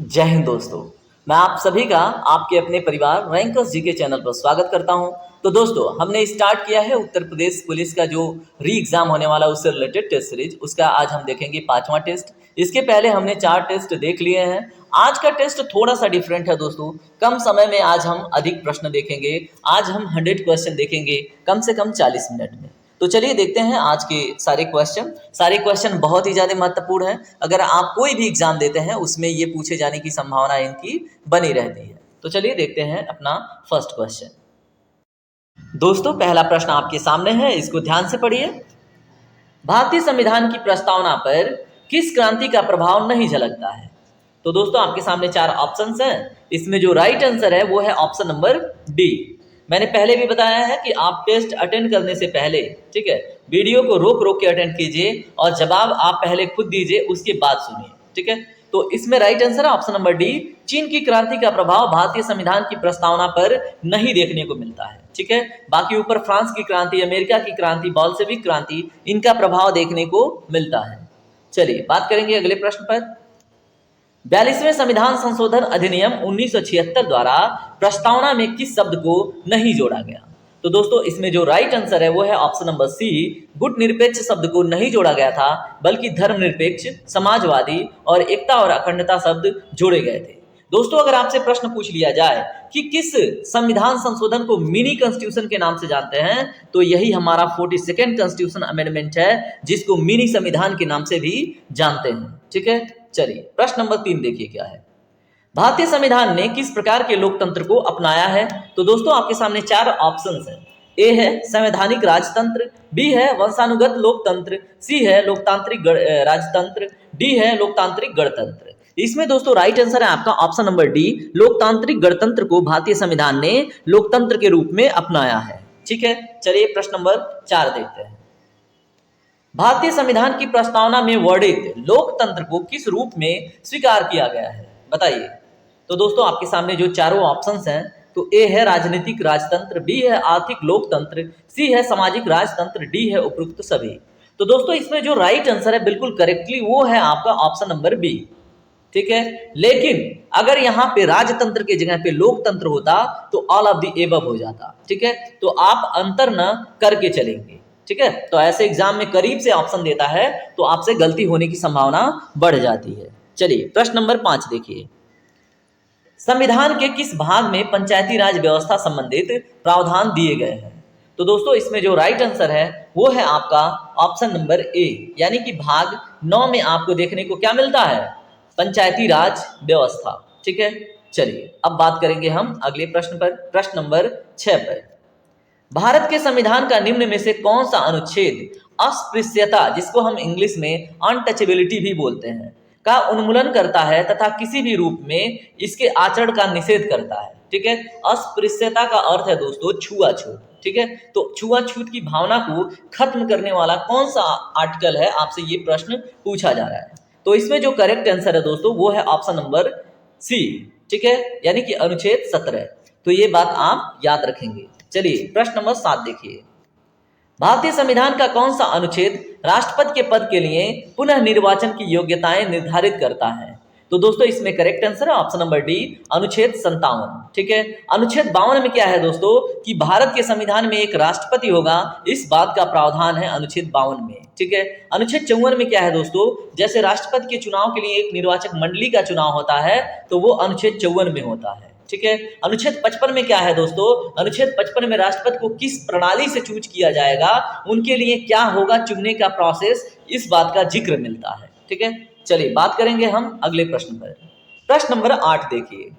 जय हिंद दोस्तों। मैं आप सभी का आपके अपने परिवार रैंकर्स जीके चैनल पर स्वागत करता हूं। तो दोस्तों, हमने स्टार्ट किया है उत्तर प्रदेश पुलिस का जो री एग्जाम होने वाला उससे रिलेटेड टेस्ट सीरीज। उसका आज हम देखेंगे 5वां टेस्ट। इसके पहले हमने 4 टेस्ट देख लिए हैं। आज का टेस्ट थोड़ा सा डिफरेंट है दोस्तों। कम समय में आज हम अधिक प्रश्न देखेंगे। आज हम 100 क्वेश्चन देखेंगे कम से कम 40 मिनट में। तो चलिए देखते हैं आज के सारे क्वेश्चन बहुत ही ज़्यादा महत्वपूर्ण हैं। अगर आप कोई भी एग्जाम देते हैं उसमें ये पूछे जाने की संभावना इनकी बनी रहती है। तो चलिए देखते हैं अपना फर्स्ट क्वेश्चन। दोस्तों, पहला प्रश्न आपके सामने है, इसको ध्यान से पढ़िए। भारतीय संविधान की प्रस्तावना पर किस क्रांति का प्रभाव नहीं झलकता है? तो दोस्तों, आपके सामने 4 ऑप्शंस हैं। इसमें जो राइट आंसर है वो है ऑप्शन नंबर डी। मैंने पहले भी बताया है कि आप टेस्ट अटेंड करने से पहले, ठीक है, वीडियो को रोक रोक के अटेंड कीजिए और जवाब आप पहले खुद दीजिए, उसके बाद सुनिए, ठीक है। तो इसमें राइट आंसर है ऑप्शन नंबर डी। चीन की क्रांति का प्रभाव भारतीय संविधान की प्रस्तावना पर नहीं देखने को मिलता है, ठीक है। बाकी ऊपर फ्रांस की क्रांति, अमेरिका की क्रांति, बोल्शेविक क्रांति, इनका प्रभाव देखने को मिलता है। चलिए बात करेंगे अगले प्रश्न पर। 42वें संविधान संशोधन अधिनियम 1976 द्वारा प्रस्तावना में किस शब्द को नहीं जोड़ा गया? तो दोस्तों, इसमें जो राइट आंसर है वो है ऑप्शन नंबर सी। गुटनिरपेक्ष शब्द को नहीं जोड़ा गया था, बल्कि धर्मनिरपेक्ष, समाजवादी और एकता और अखंडता शब्द जोड़े गए थे। दोस्तों, अगर आपसे प्रश्न पूछ लिया जाए कि किस संविधान संशोधन को मिनी कॉन्स्टिट्यूशन के नाम से जानते हैं, तो यही हमारा 42nd कॉन्स्टिट्यूशन अमेंडमेंट है, जिसको मिनी संविधान के नाम से भी जानते हैं, ठीक है। चलिए प्रश्न नंबर 3 देखिए क्या है। भारतीय संविधान ने किस प्रकार के लोकतंत्र को अपनाया है? तो दोस्तों, आपके सामने 4 ऑप्शंस हैं। ए है संवैधानिक राजतंत्र, बी है वंशानुगत लोकतंत्र, सी है लोकतांत्रिक राजतंत्र, डी है लोकतांत्रिक गणतंत्र। इसमें दोस्तों राइट आंसर है आपका ऑप्शन नंबर डी। लोकतांत्रिक गणतंत्र को भारतीय संविधान ने लोकतंत्र के रूप में अपनाया है, ठीक है। चलिए प्रश्न नंबर 4 देखते हैं। भारतीय संविधान की प्रस्तावना में वर्णित लोकतंत्र को किस रूप में स्वीकार किया गया है, बताइए। तो दोस्तों, आपके सामने जो चारों ऑप्शंस हैं, तो ए है राजनीतिक राजतंत्र, बी है आर्थिक लोकतंत्र, सी है सामाजिक राजतंत्र, डी है उपरोक्त सभी। तो दोस्तों, इसमें जो राइट आंसर है बिल्कुल करेक्टली वो है आपका ऑप्शन नंबर बी, ठीक है। लेकिन अगर यहाँ पे राजतंत्र की जगह पे लोकतंत्र होता तो ऑल ऑफ द एबव हो जाता, ठीक है। तो आप अंतर न करके चलेंगे, ठीक है। तो ऐसे एग्जाम में करीब से ऑप्शन देता है तो आपसे गलती होने की संभावना बढ़ जाती है। चलिए प्रश्न नंबर 5 देखिए। संविधान के किस भाग में पंचायती राज व्यवस्था संबंधित प्रावधान दिए गए हैं? तो दोस्तों, इसमें जो राइट आंसर है वो है आपका ऑप्शन नंबर ए, यानी कि भाग 9 में आपको देखने को क्या मिलता है? पंचायती राज व्यवस्था, ठीक है। चलिए अब बात करेंगे हम अगले प्रश्न पर, प्रश्न नंबर 6 पर। भारत के संविधान का निम्न में से कौन सा अनुच्छेद अस्पृश्यता, जिसको हम इंग्लिश में अनटचेबिलिटी भी बोलते हैं, का उन्मूलन करता है तथा किसी भी रूप में इसके आचरण का निषेध करता है, ठीक है। अस्पृश्यता का अर्थ है दोस्तों छुआछूत, ठीक है। तो छुआछूत की भावना को खत्म करने वाला कौन सा आर्टिकल है, आपसे ये प्रश्न पूछा जा रहा है। तो इसमें जो करेक्ट आंसर है दोस्तों वो है ऑप्शन नंबर सी, ठीक है, यानी कि अनुच्छेद 17। तो ये बात आप याद रखेंगे। चलिए प्रश्न नंबर 7 देखिए। भारतीय संविधान का कौन सा अनुच्छेद राष्ट्रपति के पद के लिए पुनः निर्वाचन की योग्यताएं निर्धारित करता है? तो दोस्तों, इसमें करेक्ट आंसर है ऑप्शन नंबर डी, अनुच्छेद 57, ठीक है। अनुच्छेद 52 में क्या है दोस्तों कि भारत के संविधान में एक राष्ट्रपति होगा, इस बात का प्रावधान है अनुच्छेद 52 में, ठीक है। अनुच्छेद 54 में क्या है दोस्तों, जैसे राष्ट्रपति के चुनाव के लिए एक निर्वाचक मंडली का चुनाव होता है तो वो अनुच्छेद 54 में होता है, ठीक है। अनुच्छेद 55 में क्या है दोस्तों, अनुच्छेद 55 में राष्ट्रपति को किस प्रणाली से चूज किया जाएगा, उनके लिए क्या होगा चुनने का प्रोसेस, इस बात का जिक्र मिलता है, ठीक है। चलिए बात करेंगे हम अगले प्रश्न पर। प्रश्न नंबर 8 देखिए।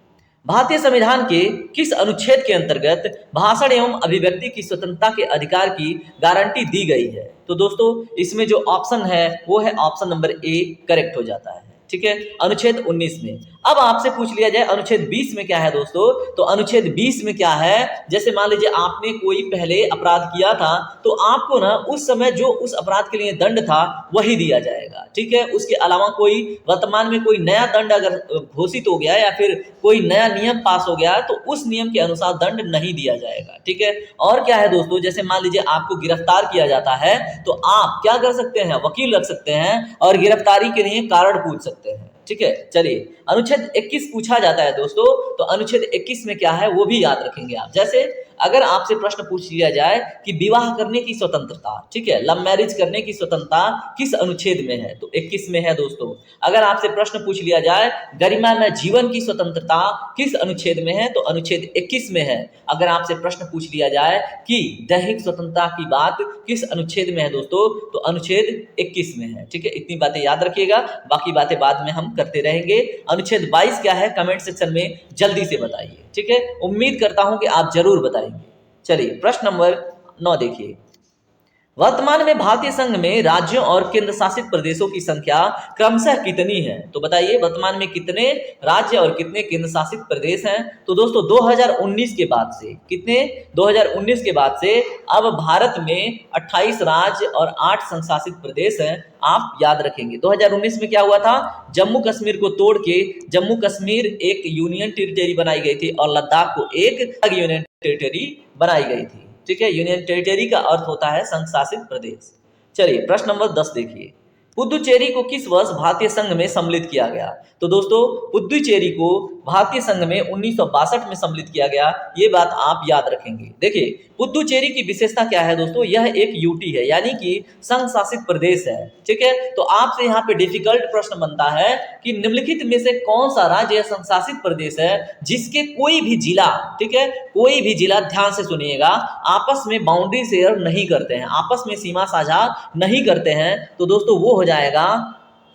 भारतीय संविधान के किस अनुच्छेद के अंतर्गत भाषण एवं अभिव्यक्ति की स्वतंत्रता के अधिकार की गारंटी दी गई है? तो दोस्तों, इसमें जो ऑप्शन है वो है ऑप्शन नंबर ए, करेक्ट हो जाता है, ठीक है, अनुच्छेद 19 में। अब आपसे पूछ लिया जाए अनुच्छेद 20 में क्या है दोस्तों, तो अनुच्छेद 20 में क्या है, जैसे मान लीजिए आपने कोई पहले अपराध किया था तो आपको ना उस समय जो उस अपराध के लिए दंड था वही दिया जाएगा, ठीक है। उसके अलावा कोई वर्तमान में कोई नया दंड अगर घोषित हो गया या फिर कोई नया नियम पास हो गया तो उस नियम के अनुसार दंड नहीं दिया जाएगा, ठीक है। और क्या है दोस्तों, जैसे मान लीजिए आपको गिरफ्तार किया जाता है तो आप क्या कर सकते हैं, वकील रख सकते हैं और गिरफ्तारी के लिए कारण पूछ सकते हैं, ठीक है। चलिए, अनुच्छेद 21 पूछा जाता है दोस्तों, तो अनुच्छेद 21 में क्या है वो भी याद रखेंगे आप। जैसे अगर आपसे प्रश्न पूछ लिया जाए कि विवाह करने की स्वतंत्रता, ठीक है, लव मैरिज करने की स्वतंत्रता किस अनुच्छेद में है, तो 21 में है दोस्तों। अगर आपसे प्रश्न पूछ लिया जाए गरिमामय जीवन की स्वतंत्रता किस अनुच्छेद में है, तो अनुच्छेद 21 में है। अगर आपसे प्रश्न पूछ लिया जाए कि दैहिक स्वतंत्रता की बात किस अनुच्छेद में है दोस्तों, तो अनुच्छेद 21 में है, ठीक है। इतनी बातें याद रखिएगा, बाकी बातें बाद में हम करते रहेंगे। अनुच्छेद 22 क्या है, कमेंट सेक्शन में जल्दी से बताइए, ठीक है। उम्मीद करता हूं कि आप जरूर बताएंगे। चलिए, प्रश्न नंबर 9 देखिए। वर्तमान में भारतीय संघ में राज्यों और केंद्र शासित प्रदेशों की संख्या क्रमशः कितनी है, तो बताइए वर्तमान में कितने राज्य और कितने केंद्र शासित प्रदेश हैं। तो दोस्तों 2019 के बाद से कितने, 2019 के बाद से अब भारत में 28 राज्य और 8 संघ शासित प्रदेश हैं। आप याद रखेंगे 2019 में क्या हुआ था, जम्मू कश्मीर को तोड़ के जम्मू कश्मीर एक यूनियन टेरिटरी बनाई गई थी और लद्दाख को एक यूनियन टेरिटरी बनाई गई थी, ठीक है। यूनियन टेरिटरी का अर्थ होता है संघ शासित प्रदेश। चलिए, प्रश्न नंबर 10 देखिए। पुदुचेरी को किस वर्ष भारतीय संघ में सम्मिलित किया गया, तो दोस्तों पुदुचेरी को भारतीय संघ में 1962 में सम्मिलित किया गया, ये बात आप याद रखेंगे। देखिए पुदुचेरी की विशेषता क्या है दोस्तों, यह एक यूटी है, यानी कि संघ शासित प्रदेश है, ठीक है। तो आपसे यहाँ पे डिफिकल्ट प्रश्न बनता है कि निम्नलिखित में से कौन सा राज्य या संघ शासित प्रदेश है जिसके कोई भी जिला, ठीक है, कोई भी जिला, ध्यान से सुनिएगा, आपस में बाउंड्री शेयर नहीं करते हैं, आपस में सीमा साझा नहीं करते हैं, तो दोस्तों वो हो जाएगा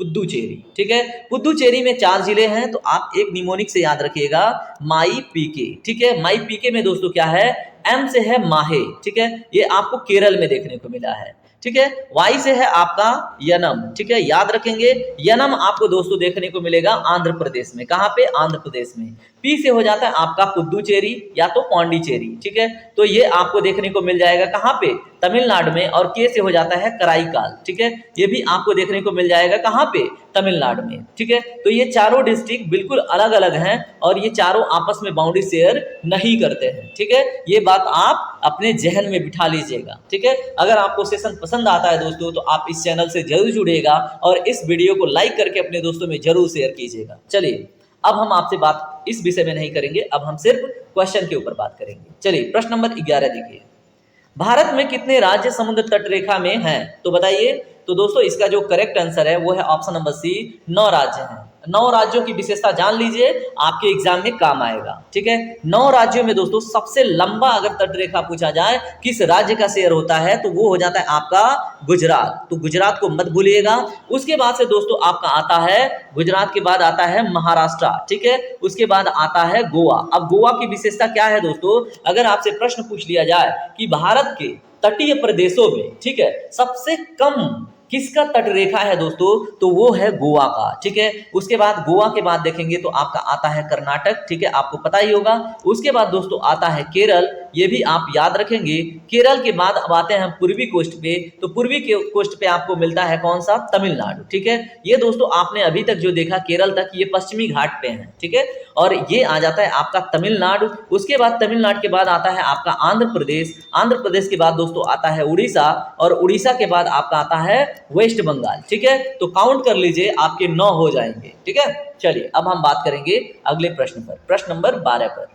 पुदुचेरी, ठीक है। पुदुचेरी में 4 जिले हैं, तो आप एक निमोनिक से याद रखिएगा, माई पीके, ठीक है। माई पीके में दोस्तों क्या है, एम से है माहे, ठीक है, ये आपको केरल में देखने को मिला है, ठीक है। वाई से है आपका यनम, ठीक है, याद रखेंगे। यनम आपको दोस्तों देखने को मिलेगा आंध्र प्रदेश में, कहां पे, आंध्र प्रदेश में। पी से हो जाता है आपका पुदुचेरी या तो पौंडीचेरी, ठीक है, तो ये आपको देखने को मिल जाएगा कहां पे, तमिलनाडु में। और के से हो जाता है कराईकाल, ठीक है, ये भी आपको देखने को मिल जाएगा कहां पे, तमिलनाडु में, ठीक है। तो ये चारों डिस्ट्रिक्ट बिल्कुल अलग अलग हैं और ये चारों आपस में बाउंड्री शेयर नहीं करते हैं, ठीक है। ये बात आप अपने जहन में बिठा लीजिएगा, ठीक है। अगर आपको सेशन पसंद आता है दोस्तों तो आप इस चैनल से जरूर जुड़िएगा और इस वीडियो को लाइक करके अपने दोस्तों में जरूर शेयर कीजिएगा। चलिए, अब हम आपसे बात इस विषय में नहीं करेंगे, अब हम सिर्फ क्वेश्चन के ऊपर बात करेंगे। चलिए, प्रश्न नंबर 11 देखिए। भारत में कितने राज्य समुद्र तट रेखा में हैं, तो बताइए। तो दोस्तों इसका जो करेक्ट आंसर है वो है ऑप्शन नंबर सी, 9 राज्य हैं। 9 राज्यों की विशेषता जान लीजिए, आपके एग्जाम में काम आएगा, ठीक है। 9 राज्यों में दोस्तों सबसे लंबा अगर तट रेखा पूछा जाए किस राज्य का शेयर होता है, तो वो हो जाता है आपका गुजरात, तो गुजरात को मत भूलिएगा। उसके बाद से दोस्तों आपका आता है, गुजरात के बाद आता है महाराष्ट्र, ठीक है, उसके बाद आता है गोवा। अब गोवा की विशेषता क्या है दोस्तों, अगर आपसे प्रश्न पूछ लिया जाए कि भारत के तटीय प्रदेशों में, ठीक है, सबसे कम किसका तट रेखा है दोस्तों, तो वो है गोवा का, ठीक है। उसके बाद गोवा के बाद देखेंगे तो आपका आता है कर्नाटक, ठीक है, आपको पता ही होगा। उसके बाद दोस्तों आता है केरल, ये भी आप याद रखेंगे। केरल के बाद अब आते हैं पूर्वी कोस्ट पे, तो पूर्वी कोस्ट पे आपको मिलता है कौन सा, तमिलनाडु, ठीक है। ये दोस्तों आपने अभी तक जो देखा केरल तक, ये पश्चिमी घाट पे है, ठीक है, और ये आ जाता है आपका तमिलनाडु। उसके बाद तमिलनाडु के बाद आता है आपका आंध्र प्रदेश, आंध्र प्रदेश के बाद दोस्तों आता है उड़ीसा, और उड़ीसा के बाद आपका आता है वेस्ट बंगाल, ठीक है। तो काउंट कर लीजिए, आपके 9 हो जाएंगे, ठीक है। चलिए, अब हम बात करेंगे अगले प्रश्न पर, प्रश्न नंबर 12 पर।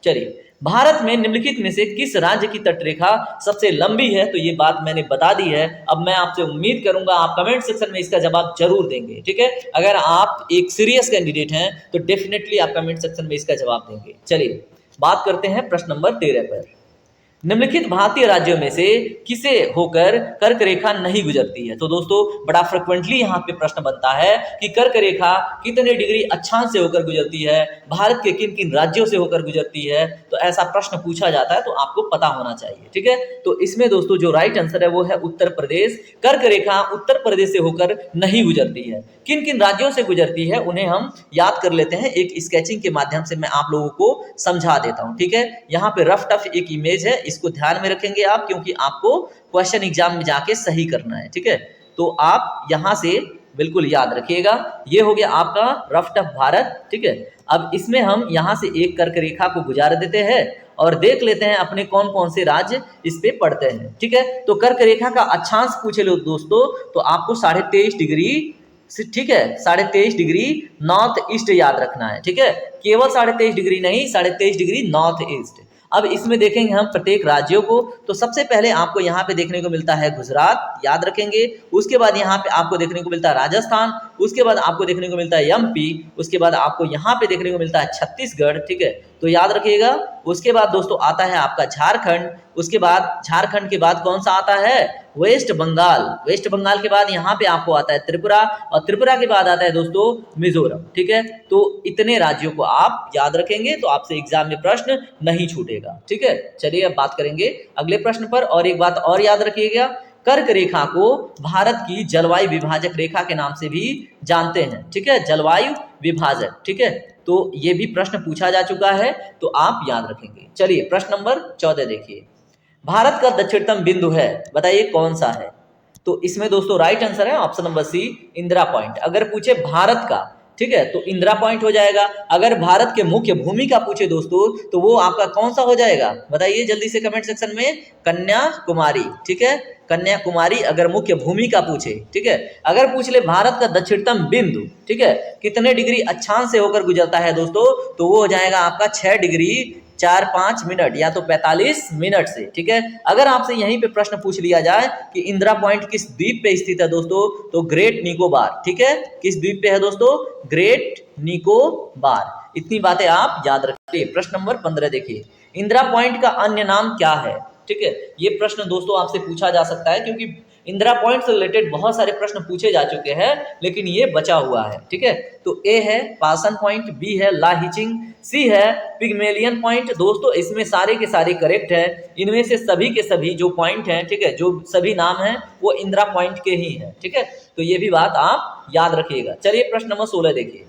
चलिए, भारत में निम्नलिखित में से किस राज्य की तटरेखा सबसे लंबी है, तो ये बात मैंने बता दी है। अब मैं आपसे उम्मीद करूंगा आप कमेंट सेक्शन में इसका जवाब जरूर देंगे, ठीक है। अगर आप एक सीरियस कैंडिडेट हैं तो डेफिनेटली आप कमेंट सेक्शन में इसका जवाब देंगे। चलिए, बात करते हैं प्रश्न नंबर 13 पर। निम्नलिखित भारतीय राज्यों में से किसे होकर कर्क रेखा नहीं गुजरती है, तो दोस्तों बड़ा फ्रिक्वेंटली यहाँ पे प्रश्न बनता है कि कर्क रेखा कितने डिग्री अक्षांश से होकर गुजरती है, भारत के किन किन राज्यों से होकर गुजरती है, तो ऐसा प्रश्न पूछा जाता है तो आपको पता होना चाहिए, ठीक है। तो इसमें दोस्तों जो राइट आंसर है वो है उत्तर प्रदेश। कर्क रेखा उत्तर प्रदेश से होकर नहीं गुजरती है। किन किन राज्यों से गुजरती है उन्हें हम याद कर लेते हैं, एक स्केचिंग के माध्यम से मैं आप लोगों को समझा देता हूं, ठीक है। यहाँ पे रफ टफ एक इमेज है, इसको ध्यान में रखेंगे आप, क्योंकि आपको क्वेश्चन एग्जाम में जाके सही करना है, ठीक है। तो आप यहां से बिल्कुल याद रखिएगा, ये हो गया आपका रफ टफ भारत, ठीक है। अब इसमें हम यहां से एक कर्क रेखा को गुजार देते हैं और देख लेते हैं अपने कौन कौन से राज्य इस पे पड़ते हैं, ठीक है। तो कर्क रेखा का अक्षांश पूछे लो दोस्तों, तो आपको 23.5 डिग्री ठीक है, 23.5 डिग्री नॉर्थ ईस्ट याद रखना है। ठीक है, केवल 23.5 डिग्री नहीं, 23.5 डिग्री नॉर्थ ईस्ट। अब इसमें देखेंगे हम प्रत्येक राज्यों को, तो सबसे पहले आपको यहाँ पे देखने को मिलता है गुजरात, याद रखेंगे। उसके बाद यहाँ पे आपको देखने को मिलता है राजस्थान, उसके बाद आपको देखने को मिलता है एमपी, उसके बाद आपको यहाँ पे देखने को मिलता है छत्तीसगढ़। ठीक है, तो याद रखिएगा। उसके बाद दोस्तों आता है आपका झारखंड, उसके बाद झारखंड के बाद कौन सा आता है, वेस्ट बंगाल। वेस्ट बंगाल के बाद यहाँ पे आपको आता है त्रिपुरा, और त्रिपुरा के बाद आता है दोस्तों मिजोरम। ठीक है, तो इतने राज्यों को आप याद रखेंगे तो आपसे एग्जाम में प्रश्न नहीं छूटेगा। ठीक है, चलिए अब बात करेंगे अगले प्रश्न पर। और एक बात और याद रखिएगा, कर्क रेखा को भारत की जलवायु विभाजक रेखा के नाम से भी जानते हैं। ठीक है, जलवायु विभाजक। ठीक है, तो ये भी प्रश्न पूछा जा चुका है, तो आप याद रखेंगे। चलिए प्रश्न नंबर 14 देखिए, भारत का दक्षिणतम बिंदु है, बताइए कौन सा है। तो इसमें दोस्तों राइट आंसर है option number C, Indira Point. अगर पूछे भारत का, ठीक है, तो इंदिरा पॉइंट हो जाएगा। अगर भारत के मुख्य भूमि का पूछे दोस्तों, तो वो आपका कौन सा हो जाएगा, बताइए जल्दी से कमेंट सेक्शन में, कन्याकुमारी। ठीक है, कन्याकुमारी अगर मुख्य भूमि का पूछे। ठीक है, अगर पूछ ले भारत का दक्षिणतम बिंदु, ठीक है, कितने डिग्री अक्षांश से होकर गुजरता है दोस्तों, तो वो हो जाएगा आपका 6 डिग्री 4-5 मिनट या तो 45 मिनट से। ठीक है, अगर आपसे यहीं पे प्रश्न पूछ लिया जाए कि इंदिरा पॉइंट किस द्वीप पे स्थित है दोस्तों, तो ग्रेट निकोबार। ठीक है, किस द्वीप पे है दोस्तों, ग्रेट निकोबार। इतनी बातें आप याद रखिए। प्रश्न नंबर 15 देखिए, इंदिरा पॉइंट का अन्य नाम क्या है। ठीक है, ये प्रश्न दोस्तों आपसे पूछा जा सकता है, क्योंकि इंदिरा पॉइंट से रिलेटेड बहुत सारे प्रश्न पूछे जा चुके हैं, लेकिन ये बचा हुआ है। ठीक है, तो ए है पासन पॉइंट, बी है लाहिचिंग, सी है पिग्मेलियन पॉइंट। दोस्तों इसमें सारे के सारे करेक्ट है, इनमें से सभी के सभी जो पॉइंट हैं, ठीक है, जो सभी नाम हैं वो इंदिरा पॉइंट के ही हैं। ठीक है, तो ये भी बात आप याद रखिएगा। चलिए प्रश्न नंबर 16 देखिए,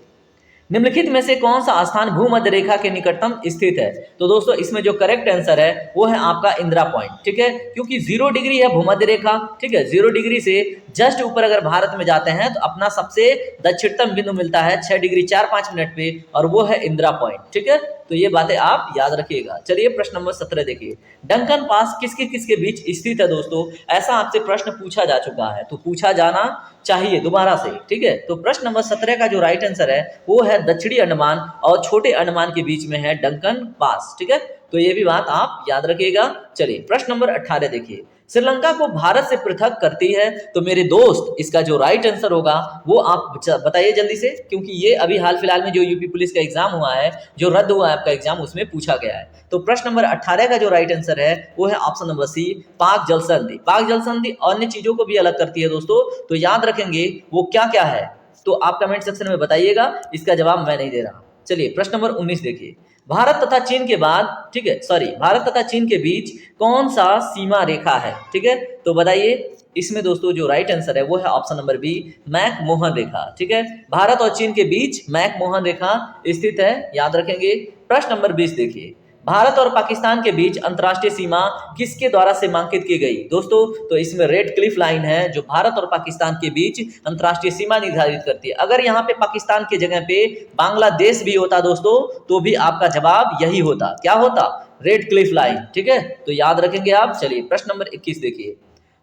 निम्नलिखित में से कौन सा स्थान भूमध्य रेखा के निकटतम स्थित है। तो दोस्तों इसमें जो करेक्ट आंसर है वो है आपका इंदिरा पॉइंट। ठीक है, क्योंकि 0 डिग्री है भूमध्य रेखा। ठीक है, 0 डिग्री से जस्ट ऊपर अगर भारत में जाते हैं तो अपना सबसे दक्षिणतम बिंदु मिलता है 6 डिग्री 4-5 मिनट पे, और वो है इंदिरा पॉइंट। ठीक है, तो ये बातें आप याद रखिएगा। चलिए प्रश्न नंबर 17 देखिए, डंकन पास किसके किसके बीच स्थित है दोस्तों, ऐसा आपसे प्रश्न पूछा जा चुका है, तो पूछा जाना चाहिए दोबारा से। ठीक है, तो प्रश्न नंबर 17 का जो राइट आंसर है वो है दक्षिणी अंडमान और छोटे अंडमान के बीच में है डंकन पास। ठीक है, तो ये भी बात आप याद रखिएगा। चलिए प्रश्न नंबर 18 देखिए, श्रीलंका को भारत से पृथक करती है। तो मेरे दोस्त इसका जो राइट आंसर होगा वो आप बताइए जल्दी से, क्योंकि ये अभी हाल फिलहाल में जो यूपी पुलिस का एग्जाम हुआ है, जो रद्द हुआ है आपका एग्जाम, उसमें पूछा गया है। तो प्रश्न नंबर 18 का जो राइट आंसर है वो है ऑप्शन नंबर सी, पाक जल संधि। पाक जल संधि अन्य चीजों को भी अलग करती है दोस्तों, तो याद रखेंगे वो क्या क्या है, तो आप कमेंट सेक्शन में बताइएगा, इसका जवाब मैं नहीं दे रहा। चलिए प्रश्न नंबर 19 देखिए, भारत तथा चीन के बाद, ठीक है, सॉरी, भारत तथा चीन के बीच कौन सा सीमा रेखा है। ठीक है, तो बताइए। इसमें दोस्तों जो राइट आंसर है वो है ऑप्शन नंबर बी, मैक-मोहन रेखा। ठीक है, भारत और चीन के बीच मैक-मोहन रेखा स्थित है, याद रखेंगे। प्रश्न नंबर 20 देखिए, भारत और पाकिस्तान के बीच अंतर्राष्ट्रीय सीमा किसके द्वारा सीमांकित की गई दोस्तों, तो इसमें रेड क्लिफ लाइन है जो भारत और पाकिस्तान के बीच अंतर्राष्ट्रीय सीमा निर्धारित करती है। अगर यहाँ पे पाकिस्तान की जगह पे बांग्लादेश भी होता दोस्तों, तो भी आपका जवाब यही होता, क्या होता, रेड क्लिफ लाइन। ठीक है, तो याद रखेंगे आप। चलिए प्रश्न नंबर 21 देखिए,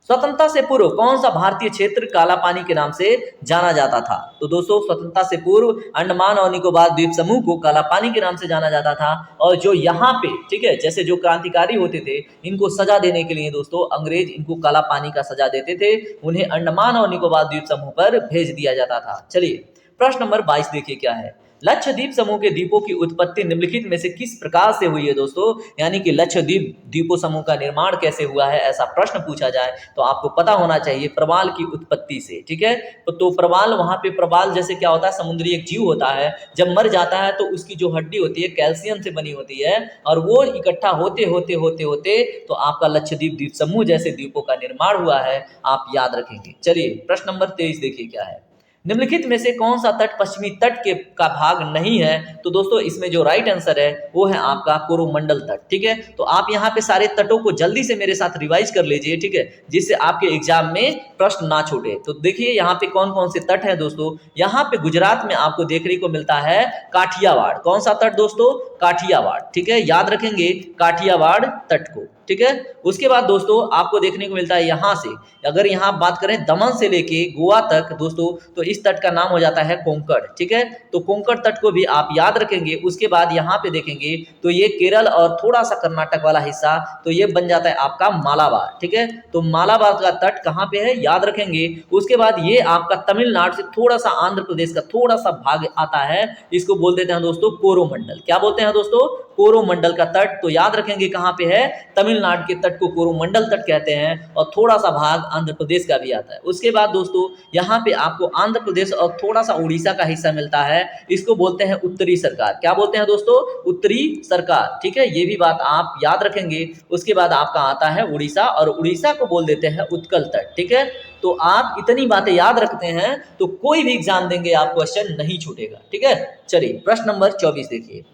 स्वतंत्रता से पूर्व कौन सा भारतीय क्षेत्र काला पानी के नाम से जाना जाता था। तो दोस्तों स्वतंत्रता से पूर्व अंडमान और निकोबार द्वीप समूह को काला पानी के नाम से जाना जाता था, और जो यहाँ पे, ठीक है, जैसे जो क्रांतिकारी होते थे इनको सजा देने के लिए दोस्तों अंग्रेज इनको काला पानी का सजा देते थे, उन्हें अंडमान और निकोबार द्वीप समूह पर भेज दिया जाता था। चलिए प्रश्न नंबर 22 देखिए क्या है, लक्षद्वीप समूह के द्वीपों की उत्पत्ति निम्नलिखित में से किस प्रकार से हुई है दोस्तों, यानी कि लक्षद्वीप द्वीपों समूह का निर्माण कैसे हुआ है, ऐसा प्रश्न पूछा जाए तो आपको पता होना चाहिए प्रवाल की उत्पत्ति से। ठीक है, तो प्रवाल, वहां पे प्रवाल जैसे क्या होता है, समुद्री एक जीव होता है, जब मर जाता है तो उसकी जो हड्डी होती है कैल्शियम से बनी होती है, और वो इकट्ठा होते होते होते होते तो आपका लक्षद्वीप द्वीप समूह जैसे द्वीपों का निर्माण हुआ है, आप याद रखेंगे। चलिए प्रश्न नंबर 23 देखिए क्या है, निम्नलिखित में से कौन सा तट पश्चिमी तट के का भाग नहीं है। तो दोस्तों इसमें जो राइट आंसर है वो है आपका कोरोमंडल तट। ठीक है, तो आप यहाँ पे सारे तटों को जल्दी से मेरे साथ रिवाइज कर लीजिए, ठीक है, जिससे आपके एग्जाम में प्रश्न ना छूटे। तो देखिए यहाँ पे कौन कौन से तट हैं दोस्तों, यहाँ पे गुजरात में आपको देखने को मिलता है काठियावाड़। कौन सा तट दोस्तों, काठियावाड़। ठीक है, याद रखेंगे काठियावाड़ तट को। ठीक है, उसके बाद दोस्तों आपको देखने को मिलता है यहाँ से, अगर यहाँ बात करें दमन से लेके गोवा तक दोस्तों, तो इस तट का नाम हो जाता है कोंकण। ठीक है, तो कोंकण तट को भी आप याद रखेंगे। उसके बाद यहाँ पे देखेंगे तो ये केरल और थोड़ा सा कर्नाटक वाला हिस्सा, तो ये बन जाता है आपका मालाबार। ठीक है, तो मालाबार का तट कहाँ पे है याद रखेंगे। उसके बाद ये आपका तमिलनाडु से थोड़ा सा आंध्र प्रदेश का थोड़ा सा भाग आता है, इसको बोल देते हैं दोस्तों कोरोमंडल। क्या बोलते हैं दोस्तों? कोरोमंडल का तट। तो याद रखेंगे कहाँ पे है, तमिलनाडु के तट को कोरोमंडल तट कहते हैं, और थोड़ा सा भाग आंध्र प्रदेश का भी आता है। उसके बाद दोस्तों यहाँ पे आपको आंध्र प्रदेश और थोड़ा सा उड़ीसा का हिस्सा मिलता है, इसको बोलते हैं उत्तरी सरकार। क्या बोलते हैं दोस्तों? उत्तरी सरकार। ठीक है, ये भी बात आप याद रखेंगे। उसके बाद आपका आता है उड़ीसा, और उड़ीसा को बोल देते हैं उत्कल तट। ठीक है, तो आप इतनी बातें याद रखते हैं तो कोई भी एग्जाम देंगे आप क्वेश्चन नहीं छूटेगा। ठीक है, चलिए प्रश्न नंबर 24 देखिए।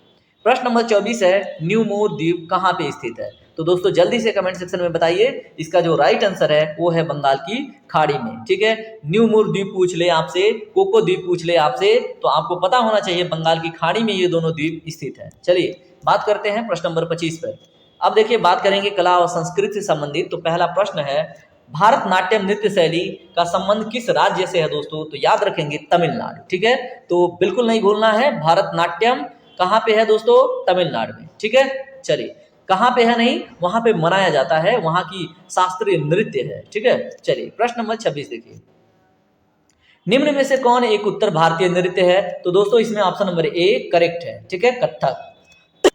प्रश्न नंबर 24 है, न्यू मोर द्वीप कहाँ पे स्थित है? तो दोस्तों जल्दी से कमेंट सेक्शन में बताइए। इसका जो राइट आंसर है वो है बंगाल की खाड़ी में। ठीक है, न्यू मोर द्वीप पूछ ले आपसे, कोको द्वीप पूछ ले आपसे, तो आपको पता होना चाहिए बंगाल की खाड़ी में ये दोनों द्वीप स्थित है। चलिए बात करते हैं प्रश्न नंबर 25 पर। अब देखिए बात करेंगे कला और संस्कृति से संबंधित। तो पहला प्रश्न है, भारतनाट्यम नृत्य शैली का संबंध किस राज्य से है दोस्तों? तो याद रखेंगे तमिलनाडु। ठीक है, तो बिल्कुल नहीं भूलना है, भारतनाट्यम कहाँ पे है दोस्तों? तमिलनाडु में। ठीक है, चलिए कहाँ पे है नहीं, वहां पे मनाया जाता है, वहां की शास्त्रीय नृत्य है। ठीक है, चलिए प्रश्न नंबर 26 देखिए। निम्न में से कौन एक उत्तर भारतीय नृत्य है? तो दोस्तों इसमें ऑप्शन नंबर ए करेक्ट है। ठीक है, कथक।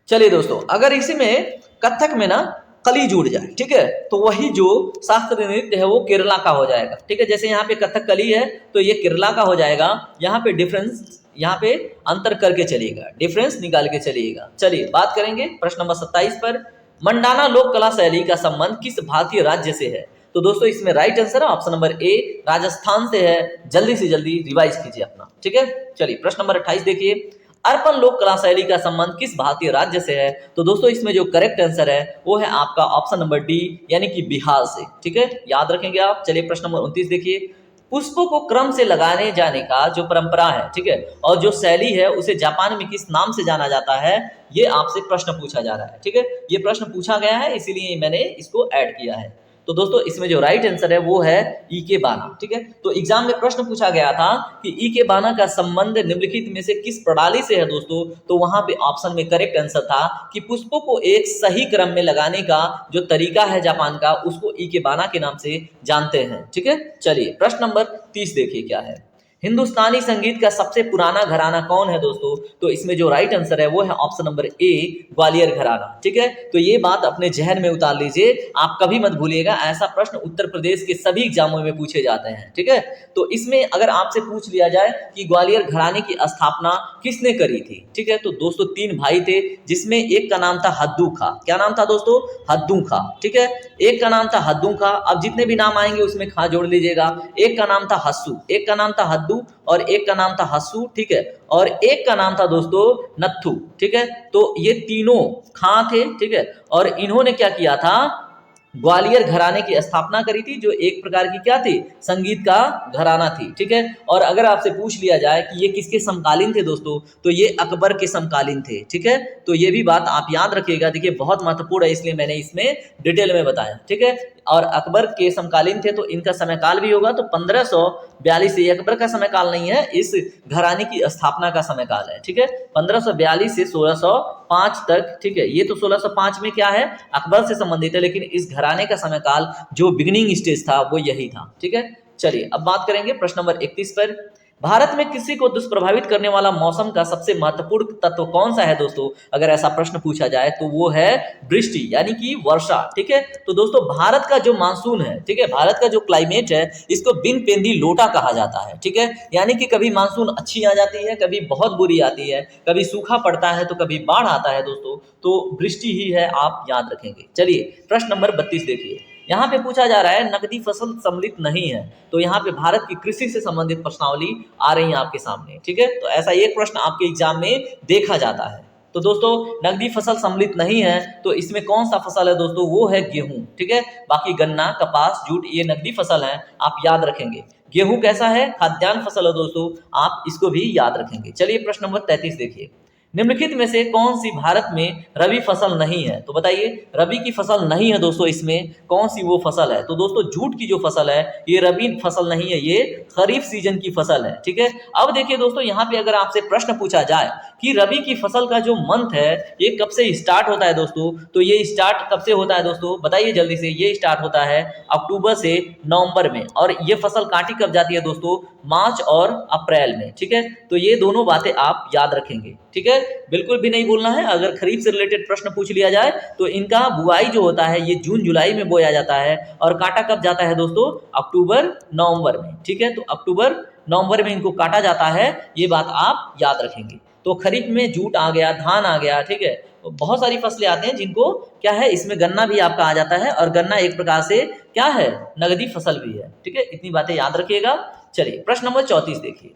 चलिए दोस्तों, अगर इसी में कथक में ना कली जुड़ जाए, ठीक है, तो वही जो शास्त्रीय नृत्य है वो केरला का हो जाएगा। ठीक है, जैसे यहाँ पे कथक कली है तो ये केरला का हो जाएगा। यहाँ पे डिफरेंस, यहाँ पे अंतर करके चलिएगा, डिफरेंस निकाल के चलिएगा। चलिए बात करेंगे प्रश्न नंबर 27 पर। मंडाना लोक कला शैली का संबंध किस भारतीय राज्य से है? तो दोस्तों इसमें राइट आंसर है ऑप्शन नंबर ए, राजस्थान से है। जल्दी से जल्दी रिवाइज कीजिए अपना। ठीक है, चलिए प्रश्न नंबर 28 देखिए। अर्पण लोक कला शैली का संबंध किस भारतीय राज्य से है? तो दोस्तों इसमें जो करेक्ट आंसर है वो है आपका ऑप्शन नंबर डी, यानी कि बिहार से। ठीक है, याद रखेंगे आप। चलिए प्रश्न नंबर 29 देखिए। पुष्पों को क्रम से लगाने जाने का जो परंपरा है, ठीक है, और जो शैली है उसे जापान में किस नाम से जाना जाता है? ये आपसे प्रश्न पूछा जा रहा है। ठीक है, ये प्रश्न पूछा गया है इसीलिए मैंने इसको ऐड किया है। तो दोस्तों इसमें जो राइट आंसर है वो है इकेबाना। ठीक है, तो एग्जाम में प्रश्न पूछा गया था कि इकेबाना का संबंध निम्नलिखित में से किस प्रणाली से है दोस्तों? तो वहां पे ऑप्शन में करेक्ट आंसर था कि पुष्पों को एक सही क्रम में लगाने का जो तरीका है जापान का, उसको इकेबाना के नाम से जानते हैं। ठीक है, चलिए प्रश्न नंबर 30 देखिए क्या है। हिंदुस्तानी संगीत का सबसे पुराना घराना कौन है दोस्तों? तो इसमें जो राइट आंसर है वो है ऑप्शन नंबर ए, ग्वालियर घराना। ठीक है, तो ये बात अपने जहन में उतार लीजिए, आप कभी मत भूलिएगा। ऐसा प्रश्न उत्तर प्रदेश के सभी एग्जामों में पूछे जाते हैं। ठीक है, तो इसमें अगर आपसे पूछ लिया जाए कि ग्वालियर घराने की स्थापना किसने करी थी? ठीक है, तो दोस्तों 3 भाई थे, जिसमें एक का नाम था हद्दू खा। क्या नाम था दोस्तों? हद्दू खा। ठीक है, एक का नाम था हद्दू खा। अब जितने भी नाम आएंगे उसमें खा जोड़ लीजिएगा। एक का नाम था हस्सू, एक का नाम था हद्दू, और एक का नाम था हस्सू। ठीक है, और एक का नाम था दोस्तों नत्थू। ठीक है, तो ये तीनों खां थे। ठीक है, और इन्होंने क्या किया था? ग्वालियर घराने की स्थापना करी थी, जो एक प्रकार की क्या थी? संगीत का घराना थी। ठीक है, और अगर आपसे पूछ लिया जाए कि ये किसके समकालीन थे दोस्तों, तो ये अकबर के समकालीन थे। ठीक है, तो ये भी बात आप याद रखिएगा। देखिए बहुत महत्वपूर्ण है, इसलिए मैंने इसमें डिटेल में बताया। ठीक है, और अकबर के समकालीन थे तो इनका समयकाल भी होगा तो 1542। ये अकबर का समयकाल नहीं है, इस घराने की स्थापना का समयकाल है। ठीक है, 1542 से 1605 तक। ठीक है, ये तो 1605 में क्या है? अकबर से संबंधित है, लेकिन इस घराने का समयकाल जो बिगिनिंग स्टेज था वो यही था। ठीक है, चलिए अब बात करेंगे प्रश्न नंबर 31 पर। भारत में कृषि को दुष्प्रभावित करने वाला मौसम का सबसे महत्वपूर्ण तत्व कौन सा है दोस्तों? अगर ऐसा प्रश्न पूछा जाए तो वो है वृष्टि, यानी कि वर्षा। ठीक है, तो दोस्तों भारत का जो मानसून है, ठीक है, भारत का जो क्लाइमेट है, इसको बिन पेंदी लोटा कहा जाता है। ठीक है, यानी कि कभी मानसून अच्छी आ जाती है, कभी बहुत बुरी आती है, कभी सूखा पड़ता है तो कभी बाढ़ आता है दोस्तों, तो वृष्टि ही है, आप याद रखेंगे। चलिए प्रश्न नंबर 32 देखिए। यहाँ पे पूछा जा रहा है नकदी फसल सम्मिलित नहीं है, तो यहाँ पे भारत की कृषि से संबंधित प्रश्नावली आ रही है आपके सामने। ठीक है, तो ऐसा एक प्रश्न आपके एग्जाम में देखा जाता है। तो दोस्तों नकदी फसल सम्मिलित नहीं है, तो इसमें कौन सा फसल है दोस्तों? वो है गेहूं। ठीक है, बाकी गन्ना, कपास, जूट ये नकदी फसल है, आप याद रखेंगे। गेहूं कैसा है? खाद्यान्न फसल है दोस्तों, आप इसको भी याद रखेंगे। चलिए प्रश्न नंबर 33 देखिए। निम्नलिखित में से कौन सी भारत में रबी फसल नहीं है? तो बताइए, रबी की फसल नहीं है दोस्तों, इसमें कौन सी वो फसल है? तो दोस्तों जूट की जो फसल है ये रबी फसल नहीं है, ये खरीफ सीजन की फसल है। ठीक है, अब देखिए दोस्तों, यहाँ पे अगर आपसे प्रश्न पूछा जाए कि रबी की फसल का जो मंथ है ये कब से स्टार्ट होता है दोस्तों, तो ये स्टार्ट कब से होता है दोस्तों, बताइए जल्दी से। ये स्टार्ट होता है अक्टूबर से नवंबर में, और ये फसल काटी कब जाती है दोस्तों, मार्च और अप्रैल में। ठीक है, तो ये दोनों बातें आप याद रखेंगे। ठीक है, बिल्कुल भी नहीं भूलना है। अगर खरीफ से रिलेटेड प्रश्न पूछ लिया जाए तो इनका बुआई जो होता है ये जून जुलाई में बोया जाता है, और काटा कब जाता है दोस्तों, अक्टूबर नवंबर में। ठीक है, तो अक्टूबर नवंबर में इनको काटा जाता है, ये बात आप याद रखेंगे। तो खरीफ में जूट आ गया, धान आ गया। ठीक है, तो बहुत सारी फसलें आती हैं जिनको क्या है, इसमें गन्ना भी आपका आ जाता है, और गन्ना एक प्रकार से क्या है, नगदी फसल भी है। ठीक है, इतनी बातें याद रखिएगा। चलिए प्रश्न नंबर 34 देखिए,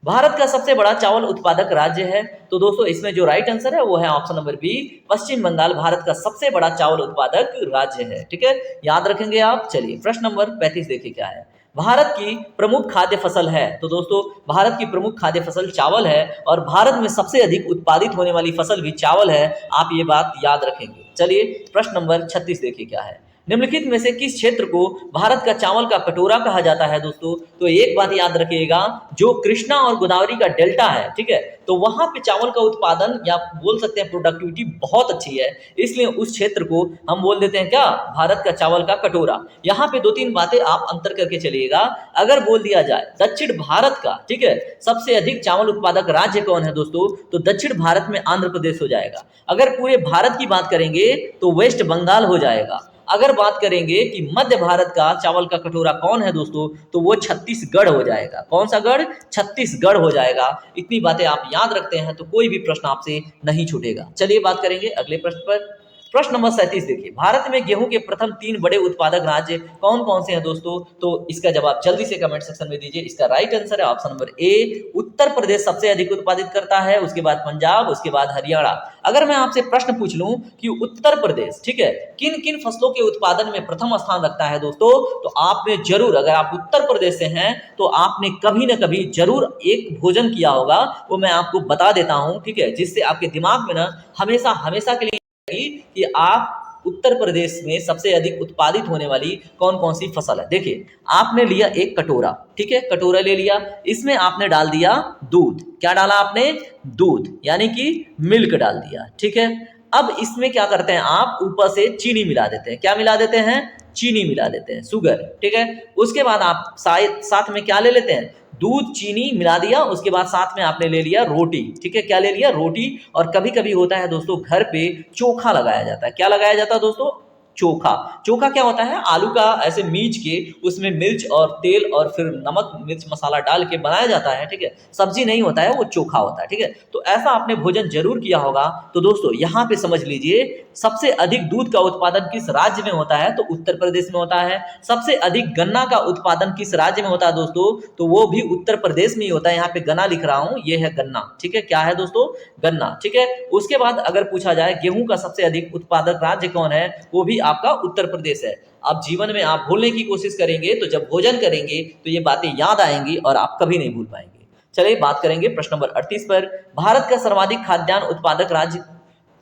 भारत का सबसे बड़ा चावल उत्पादक राज्य है? तो दोस्तों इसमें जो राइट आंसर है वो है ऑप्शन नंबर बी, पश्चिम बंगाल भारत का सबसे बड़ा चावल उत्पादक राज्य है। ठीक है, याद रखेंगे आप। चलिए प्रश्न नंबर 35 देखिए क्या है, भारत की प्रमुख खाद्य फसल है? तो दोस्तों भारत की प्रमुख खाद्य फसल चावल है, और भारत में सबसे अधिक उत्पादित होने वाली फसल भी चावल है, आप ये बात याद रखेंगे। चलिए प्रश्न नंबर 36 देखिए क्या है, निम्नलिखित में से किस क्षेत्र को भारत का चावल का कटोरा कहा जाता है दोस्तों? तो एक बात याद रखिएगा, जो कृष्णा और गोदावरी का डेल्टा है, ठीक है, तो वहां पे चावल का उत्पादन या बोल सकते हैं प्रोडक्टिविटी बहुत अच्छी है, इसलिए उस क्षेत्र को हम बोल देते हैं क्या, भारत का चावल का कटोरा। यहाँ पे दो तीन बातें आप अंतर करके चलिएगा। अगर बोल दिया जाए दक्षिण भारत का, ठीक है, सबसे अधिक चावल उत्पादक राज्य कौन है दोस्तों, तो दक्षिण भारत में आंध्र प्रदेश हो जाएगा। अगर पूरे भारत की बात करेंगे तो वेस्ट बंगाल हो जाएगा। अगर बात करेंगे कि मध्य भारत का चावल का कटोरा कौन है दोस्तों, तो वो छत्तीसगढ़ हो जाएगा। कौन सा गढ़, छत्तीसगढ़ हो जाएगा। इतनी बातें आप याद रखते हैं तो कोई भी प्रश्न आपसे नहीं छूटेगा। चलिए बात करेंगे अगले प्रश्न पर। प्रश्न नंबर 37 देखिए, भारत में गेहूं के प्रथम 3 बड़े उत्पादक राज्य कौन कौन से हैं दोस्तों? तो इसका जवाब जल्दी से कमेंट सेक्शन में दीजिए। इसका राइट आंसर है option number A, Uttar Pradesh सबसे अधिक उत्पादित करता है, उसके बाद पंजाब, उसके बाद हरियाणा। अगर मैं आपसे प्रश्न पूछ लूं कि उत्तर प्रदेश, ठीक है, किन किन फसलों के उत्पादन में प्रथम स्थान रखता है दोस्तों, तो आपने जरूर, अगर आप उत्तर प्रदेश से हैं तो आपने कभी ना कभी जरूर एक भोजन किया होगा, वो मैं आपको बता देता हूं, ठीक है, जिससे आपके दिमाग में ना हमेशा हमेशा के लिए कि आप उत्तर प्रदेश में सबसे अधिक उत्पादित होने वाली कौन कौन सी फसल है। देखिए आपने लिया एक कटोरा, ठीक है, कटोरा ले लिया, इसमें आपने डाल दिया दूध। क्या डाला आपने, दूध, यानी कि मिल्क डाल दिया। ठीक है, अब इसमें क्या करते हैं आप, ऊपर से चीनी मिला देते हैं। क्या मिला देते हैं, चीनी मिला देते हैं, शुगर। ठीक है, उसके बाद आप साथ में क्या ले लेते हैं, दूध चीनी मिला दिया, उसके बाद साथ में आपने ले लिया रोटी। ठीक है, क्या ले लिया, रोटी। और कभी कभी होता है दोस्तों घर पे चोखा लगाया जाता है। क्या लगाया जाता है दोस्तों, चोखा। चोखा क्या होता है, आलू का ऐसे मीच के उसमें मिर्च और तेल और फिर नमक मिर्च मसाला डाल के बनाया जाता है। ठीक है, सब्जी नहीं होता है, वो चोखा होता है। ठीक है, तो ऐसा आपने भोजन जरूर किया होगा। तो दोस्तों यहाँ पे समझ लीजिए, सबसे अधिक दूध का उत्पादन किस राज्य में होता है, तो उत्तर प्रदेश में होता है। सबसे अधिक गन्ना का उत्पादन किस राज्य में होता है दोस्तों, तो वो भी उत्तर प्रदेश में ही होता है। यहाँ पे गन्ना लिख रहा हूं, ये है गन्ना। ठीक है, क्या है दोस्तों, गन्ना। ठीक है, उसके बाद अगर पूछा जाए गेहूं का सबसे अधिक उत्पादक राज्य कौन है, वो भी आपका उत्तर प्रदेश है। आप जीवन में आप भूलने की कोशिश करेंगे तो जब भोजन करेंगे तो ये बातें याद आएंगी और आप कभी नहीं भूल पाएंगे। चलिए बात करेंगे प्रश्न नंबर 38 पर, भारत का सर्वाधिक खाद्यान्न उत्पादक राज्य,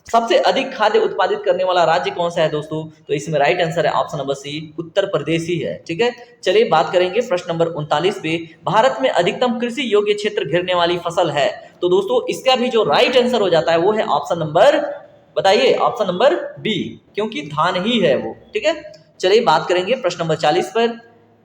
सबसे अधिक खाद्य उत्पादित करने वाला राज्य कौन सा है दोस्तों, तो इसमें राइट आंसर है ऑप्शन नंबर सी, उत्तर प्रदेश ही है। ठीक है, चलिए बात करेंगे प्रश्न नंबर 39 पे, भारत में अधिकतम कृषि योग्य क्षेत्र घेरने वाली फसल है। तो दोस्तों इसका भी जो राइट आंसर हो जाता है वो है ऑप्शन नंबर, बताइए, ऑप्शन नंबर बी, क्योंकि धान ही है वो। ठीक है, चलिए बात करेंगे प्रश्न नंबर 40 पर,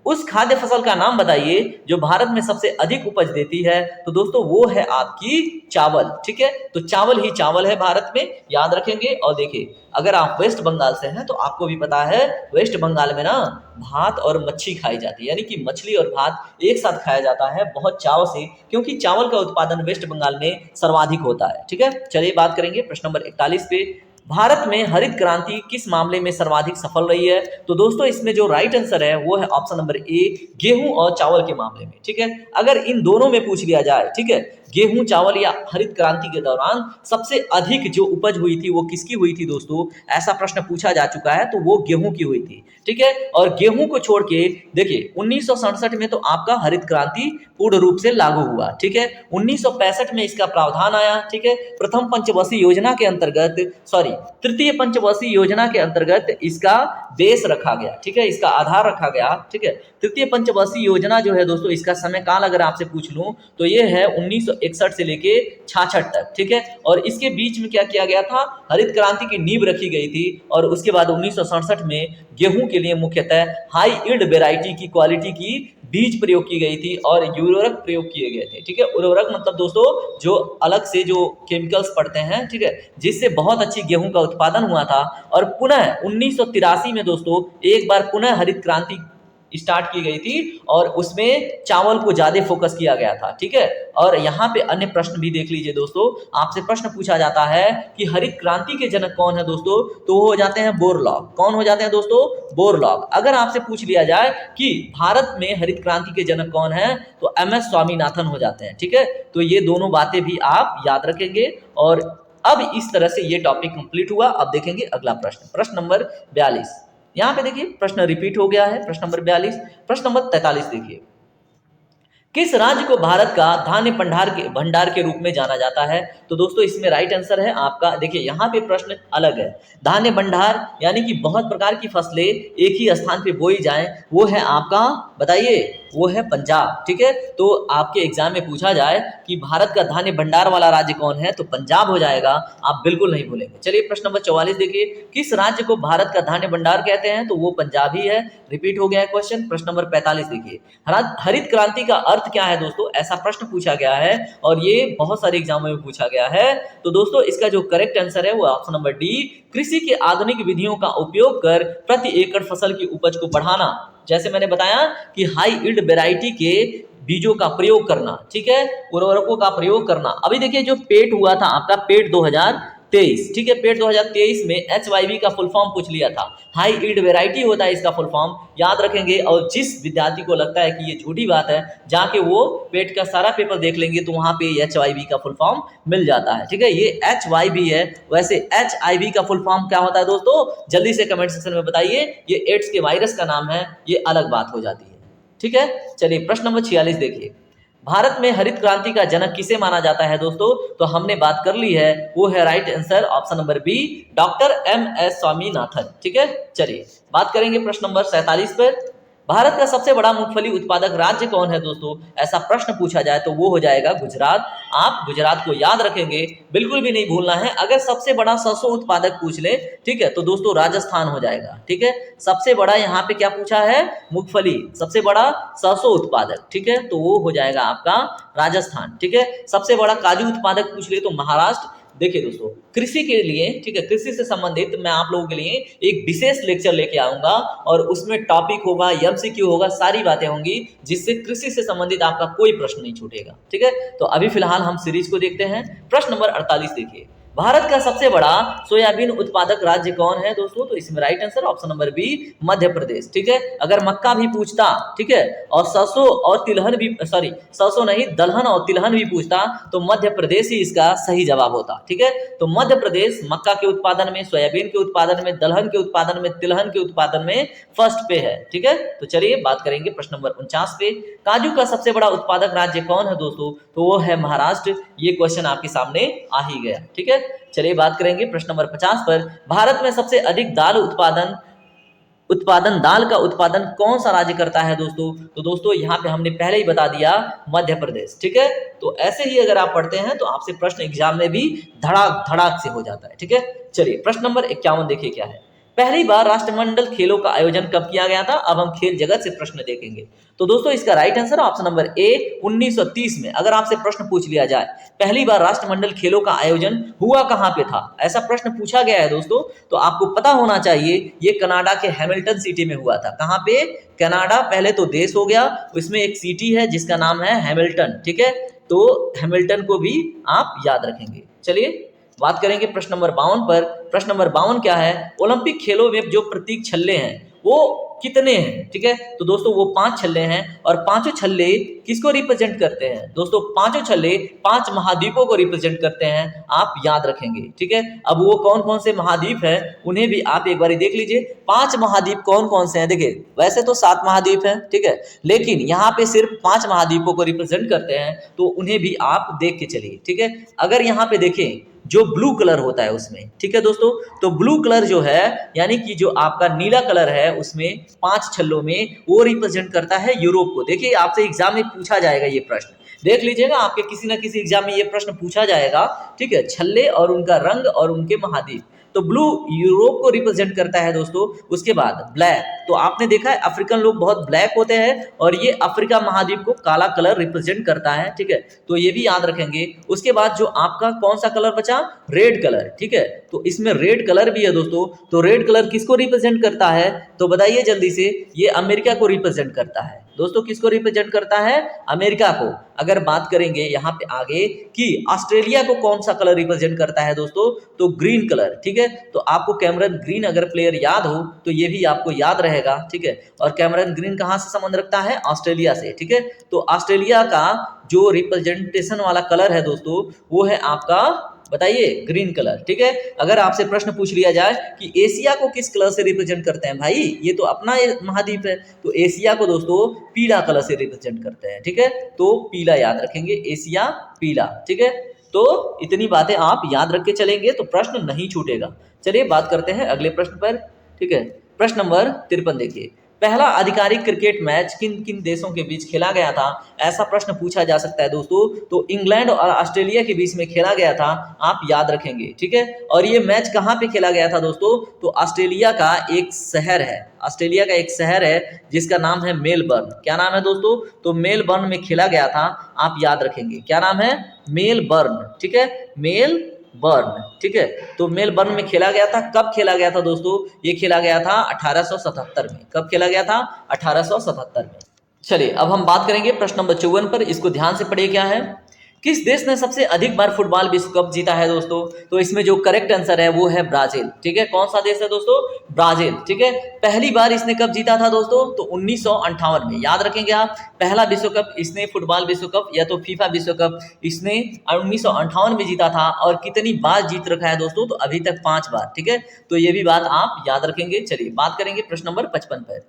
उस खाद्य फसल का नाम बताइए जो भारत में सबसे अधिक उपज देती है। तो दोस्तों वो है आपकी चावल। ठीक है, तो चावल ही चावल है भारत में, याद रखेंगे। और देखिए अगर आप वेस्ट बंगाल से हैं तो आपको भी पता है वेस्ट बंगाल में ना भात और मच्छी खाई जाती है, यानी कि मछली और भात एक साथ खाया जाता है बहुत चाव से, क्योंकि चावल का उत्पादन वेस्ट बंगाल में सर्वाधिक होता है। ठीक है, चलिए बात करेंगे प्रश्न नंबर 41 पे, भारत में हरित क्रांति किस मामले में सर्वाधिक सफल रही है? तो दोस्तों इसमें जो राइट आंसर है वो है ऑप्शन नंबर ए, गेहूं और चावल के मामले में। ठीक है, अगर इन दोनों में पूछ लिया जाए, ठीक है, गेहूं चावल या हरित क्रांति के दौरान सबसे अधिक जो उपज हुई थी वो किसकी हुई थी दोस्तों, ऐसा प्रश्न पूछा जा चुका है, तो वो गेहूं की हुई थी। ठीक है, और गेहूं को छोड़ के देखिए 1967 में तो आपका हरित क्रांति पूर्ण रूप से लागू हुआ। ठीक है, 1965 में इसका प्रावधान आया। ठीक है, प्रथम पंचवर्षीय योजना के अंतर्गत, सॉरी, तृतीय पंचवर्षीय योजना के अंतर्गत इसका बेस रखा गया। ठीक है, इसका आधार रखा गया। ठीक है, तृतीय पंचवर्षीय योजना जो है दोस्तों, इसका समय काल अगर आपसे पूछ लूं तो ये है 1961 से लेके 66 तक। ठीक है, और इसके बीच में क्या किया गया था, हरित क्रांति की नींव रखी गई थी, और उसके बाद 1967 में गेहूं के लिए मुख्यतः हाई यील्ड वेराइटी की क्वालिटी की बीज प्रयोग की गई थी और उर्वरक प्रयोग किए गए थे। ठीक है, उर्वरक मतलब दोस्तों जो अलग से जो केमिकल्स पड़ते हैं, ठीक है, जिससे बहुत अच्छी गेहूं का उत्पादन हुआ था। और पुनः 1983 में दोस्तों एक बार पुनः हरित क्रांति स्टार्ट की गई थी और उसमें चावल को ज्यादा फोकस किया गया था। ठीक है, और यहाँ पे अन्य प्रश्न भी देख लीजिए दोस्तों, आपसे प्रश्न पूछा जाता है कि हरित क्रांति के जनक कौन है दोस्तों, तो वो हो जाते हैं बोरलॉग। कौन हो जाते हैं दोस्तों, बोरलॉग। अगर आपसे पूछ लिया जाए कि भारत में हरित क्रांति के जनक कौन है, तो MS स्वामीनाथन हो जाते हैं। ठीक है, तो ये दोनों बातें भी आप याद रखेंगे। और अब इस तरह से ये टॉपिक कंप्लीट हुआ। अब देखेंगे अगला प्रश्न, प्रश्न नंबर 42। यहाँ पे देखिए प्रश्न रिपीट हो गया है, प्रश्न नंबर 42। प्रश्न नंबर 43 देखिए, किस राज्य को भारत का धान्य भंडार के रूप में जाना जाता है? तो दोस्तों इसमें राइट आंसर है आपका, देखिए यहाँ पे प्रश्न अलग है। धान्य भंडार यानी कि बहुत प्रकार की फसलें एक ही स्थान पे बोई जाएं, वो है आपका, बताइए, वो है पंजाब। ठीक है, तो आपके एग्जाम में पूछा जाए कि भारत का धान्य भंडार वाला राज्य कौन है, तो पंजाब हो जाएगा, आप बिल्कुल नहीं भूलेंगे। चलिए प्रश्न नंबर 44 देखिए, किस राज्य को भारत का धान्य भंडार कहते हैं? तो वो पंजाब ही है। रिपीट हो गया है क्वेश्चन। प्रश्न नंबर 45 देखिए, हरित क्रांति का अर्थ क्या है दोस्तों, ऐसा प्रश्न पूछा गया है और ये बहुत सारे एग्जामों में पूछा गया है। तो दोस्तों इसका जो करेक्ट आंसर है वो ऑप्शन नंबर डी, कृषि के आधुनिक विधियों का उपयोग कर प्रति एकड़ फसल की उपज को बढ़ाना। जैसे मैंने बताया कि हाई यील्ड वेराइटी के बीजों का प्रयोग करना, ठीक है, उर्वरकों का प्रयोग करना। अभी देखिए जो पेट हुआ था आपका, पेट 2023, ठीक है, पेट 2023 में HYV का फुल फॉर्म पूछ लिया था, हाई यील्ड वेराइटी होता है इसका फुल फॉर्म, याद रखेंगे। और जिस विद्यार्थी को लगता है कि ये झूठी बात है, जाके वो पेट का सारा पेपर देख लेंगे तो वहां पे HYV का फुल फॉर्म मिल जाता है। ठीक है, ये HYV है। वैसे HIV का फुल फॉर्म क्या होता है दोस्तों, जल्दी से कमेंट सेक्शन में बताइए। ये एड्स के वायरस का नाम है, ये अलग बात हो जाती है। ठीक है, चलिए प्रश्न नंबर 46 देखिए, भारत में हरित क्रांति का जनक किसे माना जाता है दोस्तों, तो हमने बात कर ली है, वो है right answer option number B, doctor MS Swaminathan. ठीक है, चलिए बात करेंगे प्रश्न नंबर 47 पर, भारत का सबसे बड़ा मूंगफली उत्पादक राज्य कौन है दोस्तों, ऐसा प्रश्न पूछा जाए तो वो हो जाएगा गुजरात। आप गुजरात को याद रखेंगे, बिल्कुल भी नहीं भूलना है। अगर सबसे बड़ा सरसों उत्पादक पूछ ले, ठीक है, तो दोस्तों राजस्थान हो जाएगा। ठीक है, सबसे बड़ा यहाँ पे क्या पूछा है, मूंगफली, सबसे बड़ा सरसों उत्पादक, ठीक है, तो वो हो जाएगा आपका राजस्थान। ठीक है, सबसे बड़ा काजू उत्पादक पूछ ले तो महाराष्ट्र। देखिए दोस्तों कृषि के लिए, ठीक है, कृषि से संबंधित मैं आप लोगों के लिए एक विशेष लेक्चर लेके आऊंगा और उसमें टॉपिक होगा, MCQ होगा, सारी बातें होंगी जिससे कृषि से संबंधित आपका कोई प्रश्न नहीं छूटेगा। ठीक है, तो अभी फिलहाल हम सीरीज को देखते हैं। प्रश्न नंबर 48 देखिए, भारत का सबसे बड़ा सोयाबीन उत्पादक राज्य कौन है दोस्तों, तो इसमें right answer option number B, Madhya Pradesh. ठीक है, अगर मक्का भी पूछता, ठीक है, और सरसों और तिलहन भी, सॉरी सरसों नहीं, दलहन और तिलहन भी पूछता तो मध्य प्रदेश ही इसका सही जवाब होता। ठीक है, तो मध्य प्रदेश मक्का के उत्पादन में, सोयाबीन के उत्पादन में, दलहन के उत्पादन में, तिलहन के उत्पादन में फर्स्ट पे है। ठीक है, तो चलिए बात करेंगे प्रश्न नंबर 49 पे, काजू का सबसे बड़ा उत्पादक राज्य कौन है दोस्तों, तो वो है महाराष्ट्र। ये क्वेश्चन आपके सामने आ ही गया। ठीक है, चलिए बात करेंगे प्रश्न नंबर 50 पर, भारत में सबसे अधिक दाल दाल का उत्पादन कौन सा राज्य करता है दोस्तों, तो दोस्तों यहाँ पे हमने पहले ही बता दिया, मध्य प्रदेश। ठीक है, तो ऐसे ही अगर आप पढ़ते हैं तो आपसे प्रश्न एग्जाम में भी धड़ाक धड़ाक से हो जाता है। ठीक है, चलिए प्रश्न नंबर 51 देखिए क्या है, पहली बार राष्ट्रमंडल खेलों का आयोजन कब किया गया था। अब हम खेल जगत से प्रश्न देखेंगे। तो दोस्तों इसका right answer option number A, 1930 में। अगर आपसे प्रश्न पूछ लिया जाए पहली बार राष्ट्रमंडल खेलों का आयोजन हुआ कहां पे था, ऐसा प्रश्न पूछा गया है दोस्तों, तो आपको पता होना चाहिए ये कनाडा के हैमिल्टन सिटी में हुआ था। कहां पे, कनाडा, पहले तो देश हो गया, उसमें एक सिटी है जिसका नाम है हैमिल्टन। ठीक है, तो हैमिल्टन को भी आप याद रखेंगे। चलिए बात करेंगे प्रश्न नंबर 52 पर। प्रश्न नंबर 52 क्या है, ओलंपिक खेलों में जो प्रतीक छल्ले हैं वो कितने हैं? ठीक है, तो दोस्तों वो 5 छल्ले हैं और पांचों छल्ले किसको रिप्रेजेंट करते हैं? दोस्तों पांचों छल्ले 5 महाद्वीपों को रिप्रेजेंट करते हैं, आप याद रखेंगे। ठीक है, अब वो कौन कौन से महाद्वीप हैं उन्हें भी आप एक बार देख लीजिए। 5 महाद्वीप कौन कौन से हैं? देखिए वैसे तो 7 महाद्वीप हैं, ठीक है, लेकिन यहाँ पे सिर्फ 5 महाद्वीपों को रिप्रेजेंट करते हैं, तो उन्हें भी आप देख के चलिए। ठीक है, अगर यहाँ पे देखें जो ब्लू कलर होता है उसमें, ठीक है दोस्तों, तो ब्लू कलर जो है यानी कि जो आपका नीला कलर है उसमें 5 छल्लों में वो रिप्रेजेंट करता है यूरोप को। देखिए आपसे एग्जाम में पूछा जाएगा ये प्रश्न, देख लीजिएगा आपके किसी ना किसी एग्जाम में ये प्रश्न पूछा जाएगा। ठीक है, छल्ले और उनका रंग और उनके महाद्वीप, तो ब्लू यूरोप को रिप्रेजेंट करता है दोस्तों। उसके बाद ब्लैक, तो आपने देखा है अफ्रीकन लोग बहुत ब्लैक होते हैं और ये अफ्रीका महाद्वीप को काला कलर रिप्रेजेंट करता है। ठीक है, तो ये भी याद रखेंगे। उसके बाद जो आपका कौन सा कलर बचा? Red colour. ठीक है, तो इसमें रेड कलर भी है दोस्तों, तो रेड कलर किसको रिप्रेजेंट करता है? तो बताइए जल्दी से, ये अमेरिका को रिप्रेजेंट करता है दोस्तों। किसको रिप्रेजेंट करता है? अमेरिका को। अगर बात करेंगे यहाँ पे आगे कि ऑस्ट्रेलिया को कौन सा कलर रिप्रेजेंट करता है दोस्तों, तो ग्रीन कलर। ठीक है, तो आपको कैमरन ग्रीन अगर प्लेयर याद हो तो ये भी आपको याद रहेगा। ठीक है, और कैमरन ग्रीन कहाँ से संबंध रखता है? ऑस्ट्रेलिया से। ठीक है, तो ऑस्ट्रेलिया का जो रिप्रेजेंटेशन वाला कलर है दोस्तों वो है आपका, बताइए, ग्रीन कलर। ठीक है, अगर आपसे प्रश्न पूछ लिया जाए कि एशिया को किस कलर से रिप्रेजेंट करते हैं, भाई ये तो अपना महाद्वीप है, तो एशिया को दोस्तों पीला कलर से रिप्रेजेंट करते हैं। ठीक है, तो पीला याद रखेंगे, एशिया पीला। ठीक है, तो इतनी बातें आप याद रख के चलेंगे तो प्रश्न नहीं छूटेगा। चलिए बात करते हैं अगले प्रश्न पर। ठीक है, प्रश्न नंबर 53 देखिए, पहला आधिकारिक क्रिकेट मैच किन किन देशों के बीच खेला गया था? ऐसा प्रश्न पूछा जा सकता है दोस्तों। तो इंग्लैंड और ऑस्ट्रेलिया के बीच में खेला गया था, आप याद रखेंगे। ठीक है, और ये मैच कहाँ पे खेला गया था दोस्तों? तो ऑस्ट्रेलिया का एक शहर है, ऑस्ट्रेलिया का एक शहर है जिसका नाम है मेलबर्न। क्या नाम है दोस्तों? तो मेलबर्न में खेला गया था, आप याद रखेंगे। क्या नाम है? मेलबर्न। ठीक है, मेलबर्न। ठीक है, तो मेलबर्न में खेला गया था। कब खेला गया था दोस्तों? ये खेला गया था 1877 में। कब खेला गया था? 1877 में। चलिए अब हम बात करेंगे प्रश्न नंबर 54 पर, इसको ध्यान से पढ़िए। क्या है, किस देश ने सबसे अधिक बार फुटबॉल विश्व कप जीता है दोस्तों? तो इसमें जो करेक्ट आंसर है वो है ब्राजील। ठीक है, कौन सा देश है दोस्तों? ब्राजील। ठीक है, पहली बार इसने कब जीता था दोस्तों? तो 1958 में। याद रखेंगे आप, पहला विश्व कप इसने, फुटबॉल विश्व कप या तो फीफा विश्व कप, इसने 1958 में जीता था। और कितनी बार जीत रखा है दोस्तों? तो अभी तक 5 बार। ठीक है, तो ये भी बात आप याद रखेंगे। चलिए बात करेंगे प्रश्न नंबर 55 पर।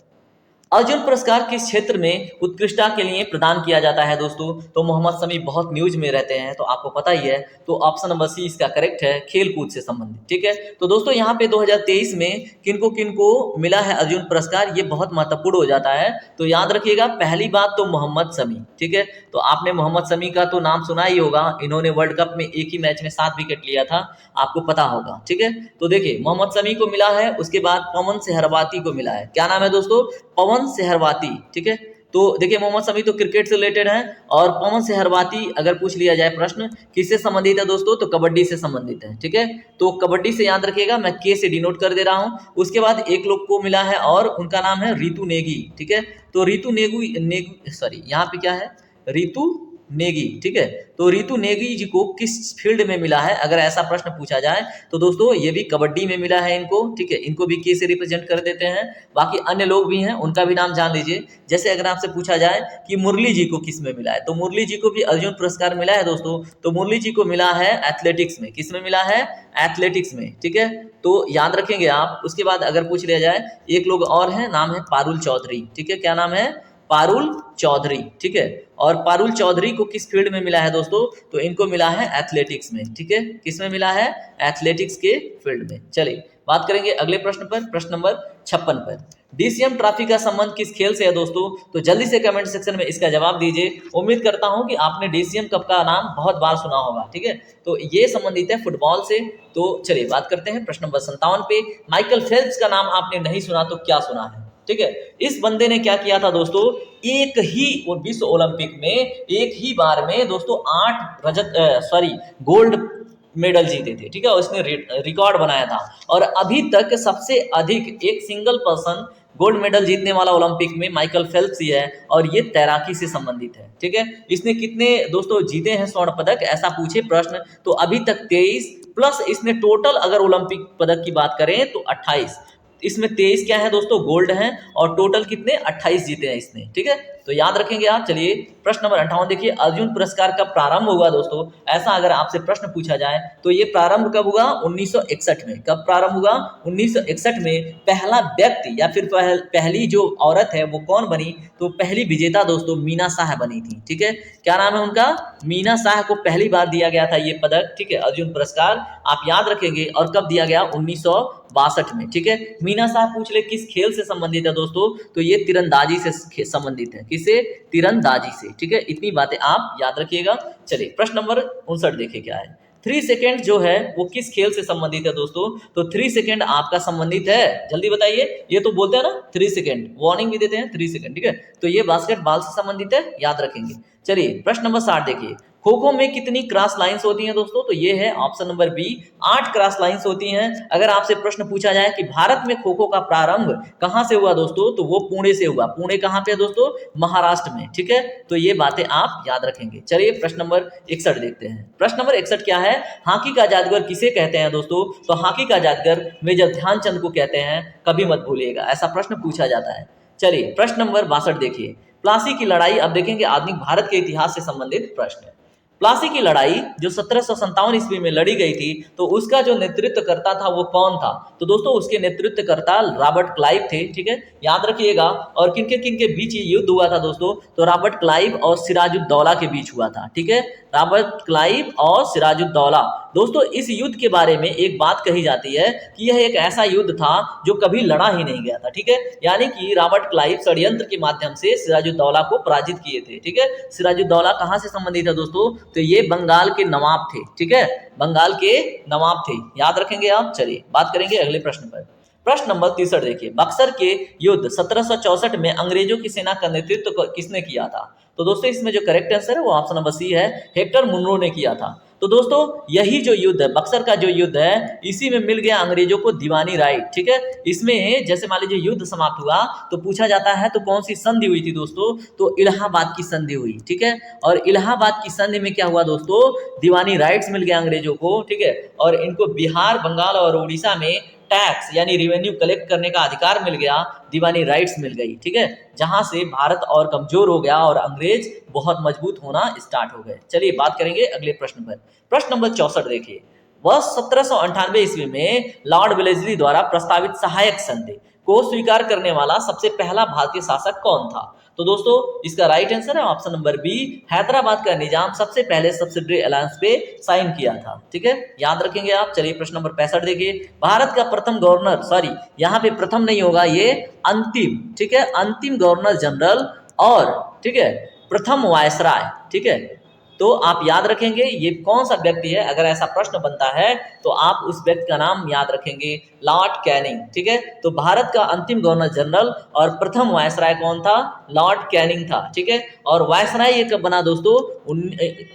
अर्जुन पुरस्कार किस क्षेत्र में उत्कृष्टता के लिए प्रदान किया जाता है दोस्तों? तो मोहम्मद शमी बहुत न्यूज में रहते हैं तो आपको पता ही है, तो ऑप्शन नंबर सी इसका करेक्ट है, खेल कूद से संबंधित। ठीक है, तो दोस्तों यहाँ पे 2023 में किनको किनको मिला है अर्जुन पुरस्कार, ये बहुत महत्वपूर्ण हो जाता है, तो याद रखिएगा। पहली बात तो मोहम्मद शमी। ठीक है, तो आपने मोहम्मद शमी का तो नाम सुना ही होगा, इन्होंने वर्ल्ड कप में एक ही मैच में 7 विकेट लिया था, आपको पता होगा। ठीक है, तो देखिए मोहम्मद शमी को मिला है, उसके बाद पवन सहरवाती को मिला है। क्या नाम है दोस्तों? पवन सहरवाती। ठीक है, तो देखिए मोहम्मद शमी तो क्रिकेट से रिलेटेड है, और पवन सहरवाती अगर पूछ लिया जाए प्रश्न किससे संबंधित है दोस्तों? तो कबड्डी से संबंधित है। ठीक है, तो कबड्डी से याद रखिएगा, मैं के से डिनोट कर दे रहा हूं। उसके बाद एक लोग को मिला है और उनका नाम है रितु नेगी। ठीक है, तो रितु नेगी सॉरी यहाँ पे क्या है? रितु नेगी। ठीक है, तो रितु नेगी जी को किस फील्ड में मिला है अगर ऐसा प्रश्न पूछा जाए तो दोस्तों ये भी कबड्डी में मिला है इनको। ठीक है, इनको भी के से रिप्रेजेंट कर देते हैं। बाकी अन्य लोग भी हैं, उनका भी नाम जान लीजिए। जैसे अगर आपसे पूछा जाए कि मुरली जी को किस में मिला है, तो मुरली जी को भी अर्जुन पुरस्कार मिला है दोस्तों। तो मुरली जी को मिला है एथलेटिक्स में। किस में मिला है? एथलेटिक्स में। ठीक है, तो याद रखेंगे आप। उसके बाद अगर पूछ लिया जाए, एक लोग और हैं, नाम है पारुल चौधरी। ठीक है, क्या नाम है? पारुल चौधरी। ठीक है, और पारुल चौधरी को किस फील्ड में मिला है दोस्तों? तो इनको मिला है एथलेटिक्स में। ठीक है, किस में मिला है? एथलेटिक्स के फील्ड में। चलिए बात करेंगे अगले प्रश्न पर, प्रश्न नंबर 56 पर। डीसीएम ट्रॉफी का संबंध किस खेल से है दोस्तों? तो जल्दी से कमेंट सेक्शन में इसका जवाब दीजिए। उम्मीद करता हूं कि आपने डीसीएम कप का नाम बहुत बार सुना होगा। ठीक है, तो ये संबंधित है फुटबॉल से। तो चलिए बात करते हैं प्रश्न नंबर 57 पे। माइकल फेल्प्स का नाम आपने नहीं सुना तो क्या सुना है? ठीक है, इस बंदे ने क्या किया था दोस्तों? एक ही विश्व ओलंपिक में एक ही बार में दोस्तों 8 गोल्ड मेडल जीते थे। ठीक है, उसने रिकॉर्ड बनाया था, और अभी तक सबसे अधिक एक सिंगल पर्सन गोल्ड मेडल जीतने वाला ओलंपिक में माइकल फेल्प्स ही है, और ये तैराकी से संबंधित है। ठीक है, इसने कितने दोस्तों जीते हैं स्वर्ण पदक, ऐसा पूछे प्रश्न तो अभी तक 23 प्लस इसने टोटल अगर ओलंपिक पदक की बात करें तो 28, इसमें 23 क्या है दोस्तों गोल्ड हैं, और टोटल कितने 28 जीते हैं इसने। ठीक है, तो याद रखेंगे आप। चलिए प्रश्न नंबर 58 देखिए, अर्जुन पुरस्कार कब प्रारंभ हुआ दोस्तों? ऐसा अगर आपसे प्रश्न पूछा जाए तो ये प्रारंभ कब हुआ? 1961 में। कब प्रारंभ हुआ? 1961 में। पहला व्यक्ति या फिर पहली जो औरत है वो कौन बनी? तो पहली विजेता दोस्तों मीना शाह बनी थी। ठीक है, क्या नाम है उनका? मीना शाह को पहली बार दिया गया था ये पदक, ठीक है, अर्जुन पुरस्कार, आप याद रखेंगे। और कब दिया गया? 1962 में। ठीक है, मीना शाह पूछ ले किस खेल से संबंधित है दोस्तों? तो ये तीरंदाजी से संबंधित है। किसे? तीरंदाजी से। ठीक है, इतनी बातें आप याद रखिएगा। चलिए प्रश्न नंबर 59 देखिए क्या है। 3 सेकेंड जो है वो किस खेल से संबंधित है दोस्तों? तो 3 सेकेंड आपका संबंधित है, जल्दी बताइए। ये तो बोलते हैं ना 3 सेकेंड, वार्निंग भी देते हैं 3 सेकेंड। ठीक है, तो ये बास्केटबॉल से संबंधित है, याद रखेंगे। चलिए प्रश्न नंबर 60 देखिए, खो खो में कितनी क्रॉस लाइंस होती हैं दोस्तों? तो ये है option number B, 8 cross lines होती हैं। अगर आपसे प्रश्न पूछा जाए कि भारत में खो खो का प्रारंभ कहां से हुआ दोस्तों? तो वो पुणे से हुआ। पुणे कहां पे है दोस्तों? महाराष्ट्र में। ठीक है, तो ये बातें आप याद रखेंगे। चलिए प्रश्न नंबर 61 देखते हैं। प्रश्न नंबर 61 क्या है? हॉकी का जादूगर किसे कहते हैं दोस्तों? तो हॉकी का जादूगर मेजर ध्यानचंद को कहते हैं, कभी मत भूलिएगा, ऐसा प्रश्न पूछा जाता है। चलिए प्रश्न नंबर 62 देखिए, प्लासी की लड़ाई, अब देखेंगे आधुनिक भारत के इतिहास से संबंधित प्रश्न है। प्लासी की लड़ाई जो 1757 ईस्वी में लड़ी गई थी, तो उसका जो नेतृत्व करता था वो कौन था? तो दोस्तों उसके नेतृत्वकर्ता रॉबर्ट क्लाइव थे। ठीक है, याद रखिएगा। और किनके किनके बीच ये युद्ध हुआ था दोस्तों? तो रॉबर्ट क्लाइव और सिराजुद्दौला के बीच हुआ था। ठीक है, रॉबर्ट क्लाइव और सिराजुद्दौला। दोस्तों इस युद्ध के बारे में एक बात कही जाती है कि यह एक ऐसा युद्ध था जो कभी लड़ा ही नहीं गया था। ठीक है, यानी कि रॉबर्ट क्लाइव षड्यंत्र के माध्यम से सिराजुद्दौला को पराजित किए थे। ठीक है, सिराजुद्दौला कहां से संबंधित है दोस्तों? तो ये बंगाल के नवाब थे। ठीक है, बंगाल के नवाब थे, याद रखेंगे आप। चलिए बात करेंगे अगले प्रश्न पर। प्रश्न नंबर 63 देखिए, बक्सर के युद्ध 1764 में अंग्रेजों की सेना का नेतृत्व किसने किया था? तो दोस्तों इसमें जो करेक्ट आंसर है वो ऑप्शन नंबर सी है, हेक्टर मुनरो ने किया था। तो दोस्तों यही जो युद्ध है, बक्सर का जो युद्ध है, इसी में मिल गया अंग्रेजों को दीवानी राइट। ठीक है, इसमें जैसे मान लीजिए युद्ध समाप्त हुआ तो पूछा जाता है तो कौन सी संधि हुई थी दोस्तों? तो इलाहाबाद की संधि हुई। ठीक है, और इलाहाबाद की संधि में क्या हुआ दोस्तों? दीवानी राइट्स मिल गया अंग्रेजों को। ठीक है, और इनको बिहार, बंगाल और उड़ीसा में टैक्स यानी रेवेन्यू कलेक्ट करने का अधिकार मिल गया, दीवानी राइट्स मिल गई। ठीक है, जहां से भारत और कमजोर हो गया और अंग्रेज बहुत मजबूत होना स्टार्ट हो गए। चलिए बात करेंगे अगले प्रश्न पर। प्रश्न नंबर 64 देखिए, वर्ष 1798 ईस्वी में लॉर्ड वेलेस्ली द्वारा प्रस्तावित सहायक संधि को स्वीकार करने वाला सबसे पहला भारतीय शासक कौन था? तो दोस्तों इसका राइट आंसर है ऑप्शन नंबर बी, हैदराबाद का निजाम सबसे पहले सब्सिडरी अलायंस पे साइन किया था। ठीक है, याद रखेंगे आप। चलिए प्रश्न नंबर 65 देखिए, भारत का प्रथम गवर्नर, सॉरी यहाँ पे प्रथम नहीं होगा, ये अंतिम, ठीक है, अंतिम गवर्नर जनरल और ठीक है प्रथम वायसराय। ठीक है, तो आप याद रखेंगे ये कौन सा व्यक्ति है। अगर ऐसा प्रश्न बनता है तो आप उस व्यक्ति का नाम याद रखेंगे, लॉर्ड कैनिंग। ठीक है, तो भारत का अंतिम गवर्नर जनरल और प्रथम वायसराय कौन था? लॉर्ड कैनिंग था। ठीक है, और वायसराय ये कब बना दोस्तों?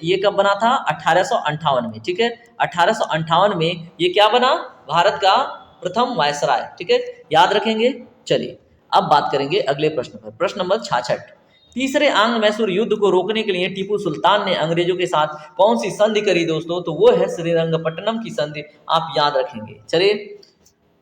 ये कब बना था? 1858 में। ठीक है, 1858 में ये क्या बना? भारत का प्रथम वायसराय। ठीक है, याद रखेंगे। चलिए अब बात करेंगे अगले प्रश्न पर। प्रश्न नंबर 66, तीसरे आंग्ल मैसूर युद्ध को रोकने के लिए टीपू सुल्तान ने अंग्रेजों के साथ कौन सी संधि करी दोस्तों? तो वो है श्रीरंगपट्टनम की संधि, आप याद रखेंगे। चलिए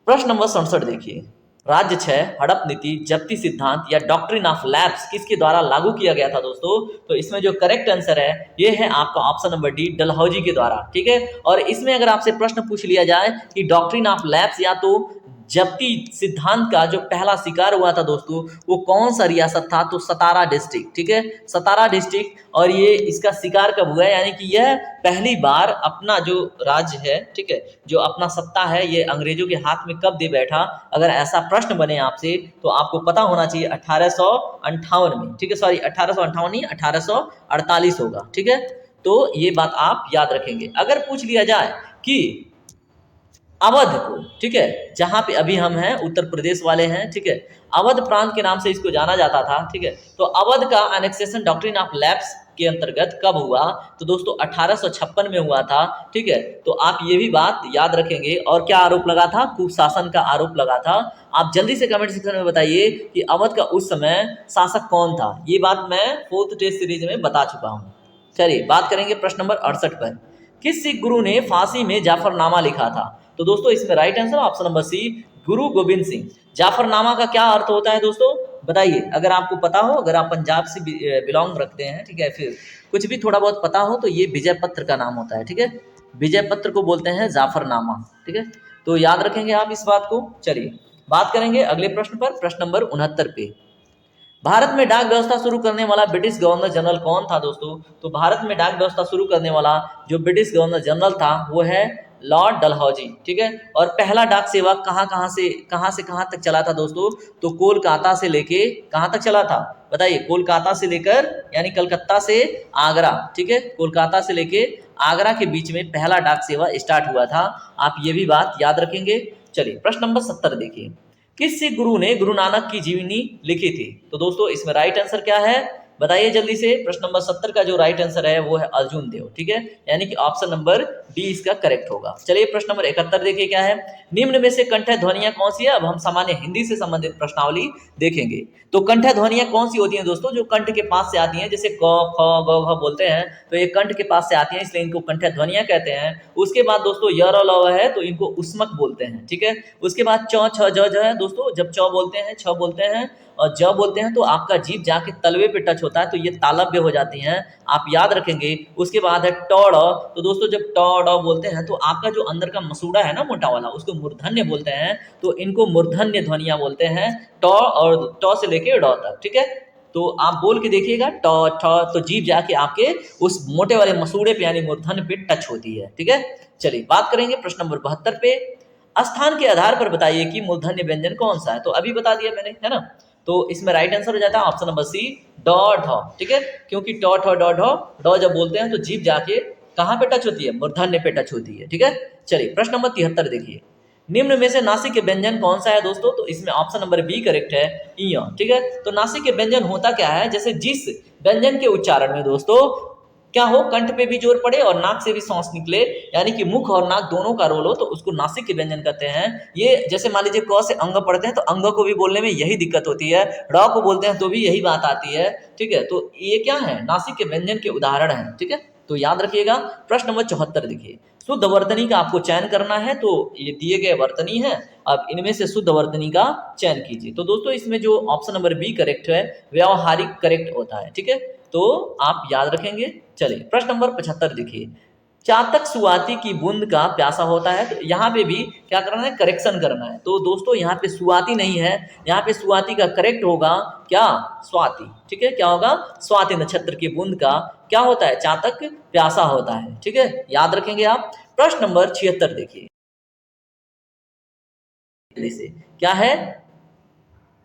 प्रश्न नंबर 67 देखिए, राज्य 6 हड़प नीति, जब्ती सिद्धांत या डॉक्ट्रिन ऑफ लैप्स किसके द्वारा लागू किया गया था दोस्तों? तो इसमें जो करेक्ट आंसर है ये है आपका ऑप्शन नंबर डी, डलहौजी के द्वारा। ठीक है, और इसमें अगर आपसे प्रश्न पूछ लिया जाए कि डॉक्ट्रिन ऑफ लैप्स या तो जब्ती सिद्धांत का जो पहला शिकार हुआ था दोस्तों वो कौन सा रियासत था? तो सतारा डिस्ट्रिक्ट। ठीक है, सतारा डिस्ट्रिक्ट। और ये इसका शिकार कब हुआ है? यानी कि यह पहली बार अपना जो राज्य है, ठीक है, जो अपना सत्ता है, ये अंग्रेजों के हाथ में कब दे बैठा? अगर ऐसा प्रश्न बने आपसे तो आपको पता होना चाहिए 1858 में। ठीक है, सॉरी 1858 नहीं, 1848 होगा। ठीक है, तो ये बात आप याद रखेंगे। अगर पूछ लिया जाए कि अवध को, ठीक है, जहां पे अभी हम हैं उत्तर प्रदेश वाले हैं, ठीक है, अवध प्रांत के नाम से इसको जाना जाता था। ठीक है, तो अवध का एनेक्सेशन डॉक्ट्रिन ऑफ लैप्स के अंतर्गत कब हुआ? तो दोस्तों 1856 में हुआ था। ठीक है, तो आप ये भी बात याद रखेंगे। और क्या आरोप लगा था? कुशासन का आरोप लगा था। आप जल्दी से कमेंट सेक्शन में बताइए कि अवध का उस समय शासक कौन था। ये बात मैं 4th टेस्ट सीरीज में बता चुका हूँ। चलिए बात करेंगे प्रश्न नंबर 68 पर। किस सिख गुरु ने फांसी में जाफरनामा लिखा था? तो दोस्तों इसमें right answer option number C, Guru Gobind Singh. जाफरनामा का क्या अर्थ होता है दोस्तों, बताइए, अगर आपको पता हो, अगर आप पंजाब से बिलोंग रखते हैं, ठीक है, फिर कुछ भी थोड़ा बहुत पता हो, तो ये विजय पत्र का नाम होता है, ठीक है। विजय पत्र को बोलते हैं जाफरनामा, ठीक है, तो याद रखेंगे आप इस बात को। चलिए बात करेंगे अगले प्रश्न पर, प्रश्न नंबर 69 पे। भारत में डाक व्यवस्था शुरू करने वाला ब्रिटिश गवर्नर जनरल कौन था दोस्तों? तो भारत में डाक व्यवस्था शुरू करने वाला जो ब्रिटिश गवर्नर जनरल था वो है लॉर्ड डलहौजी, ठीक है। और पहला डाक सेवा कहाँ से कहाँ तक चला था दोस्तों? तो कोलकाता से लेके कहाँ तक चला था, बताइए? कोलकाता से लेकर, यानी कलकत्ता से आगरा, ठीक है, कोलकाता से लेके आगरा के बीच में पहला डाक सेवा स्टार्ट हुआ था। आप ये भी बात याद रखेंगे। चलिए प्रश्न नंबर 70 देखिए, किस सिख गुरु ने गुरु नानक की जीवनी लिखी थी? तो दोस्तों इसमें राइट आंसर क्या है, बताइए जल्दी से। प्रश्न नंबर 70 का जो राइट आंसर है वो है अर्जुन देव, ठीक है, यानी कि ऑप्शन नंबर डी इसका करेक्ट होगा। चलिए प्रश्न नंबर 71 देखिए क्या है, निम्न में से कंठ ध्वनियां कौन सी है? अब हम सामान्य हिंदी से संबंधित प्रश्नावली देखेंगे। तो कंठ ध्वनियां कौन सी होती हैं दोस्तों? जो कंठ के पास से आती हैं, जैसे क ख ग घ बोलते हैं, तो ये कंठ के पास से आती हैं, इसलिए इनको कंठ ध्वनियां कहते हैं। उसके बाद दोस्तों य र ल व है तो इनको उस्मक बोलते हैं, ठीक है। उसके बाद च छ ज ज है दोस्तों, जब च बोलते हैं, छ बोलते हैं और ज बोलते हैं तो आपका जीभ जाके तलवे पे टच होता है, तो ये तालव्य हो जाती हैं, आप याद रखेंगे। उसके बाद है ट ड़, तो दोस्तों जब ट ड़ बोलते हैं तो आपका जो अंदर का मसूड़ा है ना मोटा वाला, उसको मूर्धन्य बोलते हैं, तो इनको मूर्धन्य ध्वनियां बोलते हैं, ट और ट से लेके ड़ तक, ठीक है। तो आप बोल के देखिएगा ट ठ, तो जीभ जाके आपके उस मोटे वाले मसूड़े पे यानी मूर्धन्य पे टच होती है, ठीक है। चलिए बात करेंगे प्रश्न नंबर 72 पे, स्थान के आधार पर बताइए कि मूर्धन्य व्यंजन कौन सा है? तो अभी बता दिया मैंने, है ना। तो इसमें राइट आंसर हो जाता है ऑप्शन नंबर सी, ड ढ, ठीक है, क्योंकि ट ठ ड ढ, ड जब बोलते हैं तो जीभ जाके कहाँ पे टच होती है? मूर्धन्य पे टच होती है, ठीक है। चलिए प्रश्न नंबर 73 देखिए, निम्न में से नासिक के व्यंजन कौन सा है दोस्तों? तो इसमें ऑप्शन नंबर बी करेक्ट है, इ, ठीक है। तो नासिक के व्यंजन होता क्या है, जैसे जिस व्यंजन के उच्चारण में दोस्तों क्या हो, कंठ पे भी जोर पड़े और नाक से भी सांस निकले, यानी कि मुख और नाक दोनों का रोल हो, तो उसको नासिक के व्यंजन कहते हैं। ये जैसे मान लीजिए क से अंग पढ़ते हैं तो अंग को भी बोलने में यही दिक्कत होती है, ड़ को बोलते हैं तो भी यही बात आती है, ठीक है। तो ये क्या है, नासिक के व्यंजन के उदाहरण है, ठीक है। तो याद रखिएगा। प्रश्न नंबर 74 देखिए, शुद्ध वर्तनी का आपको चयन करना है, तो ये दिए गए वर्तनी है, अब इनमें से शुद्ध वर्तनी का चयन कीजिए। तो दोस्तों इसमें जो ऑप्शन नंबर बी करेक्ट है, व्यावहारिक करेक्ट होता है, ठीक है, तो आप याद रखेंगे। चलिए प्रश्न नंबर 75 देखिए, चातक सुआती की बूंद का प्यासा होता है, तो यहाँ पे भी क्या करना है, करेक्शन करना है। तो दोस्तों यहाँ पे सुआती नहीं है, यहाँ पे सुआती का करेक्ट होगा क्या, स्वाति, ठीक है। क्या होगा, स्वाति नक्षत्र की बूंद का क्या होता है, चातक प्यासा होता है, ठीक है, याद रखेंगे आप। प्रश्न नंबर 76 देखिए, क्या है,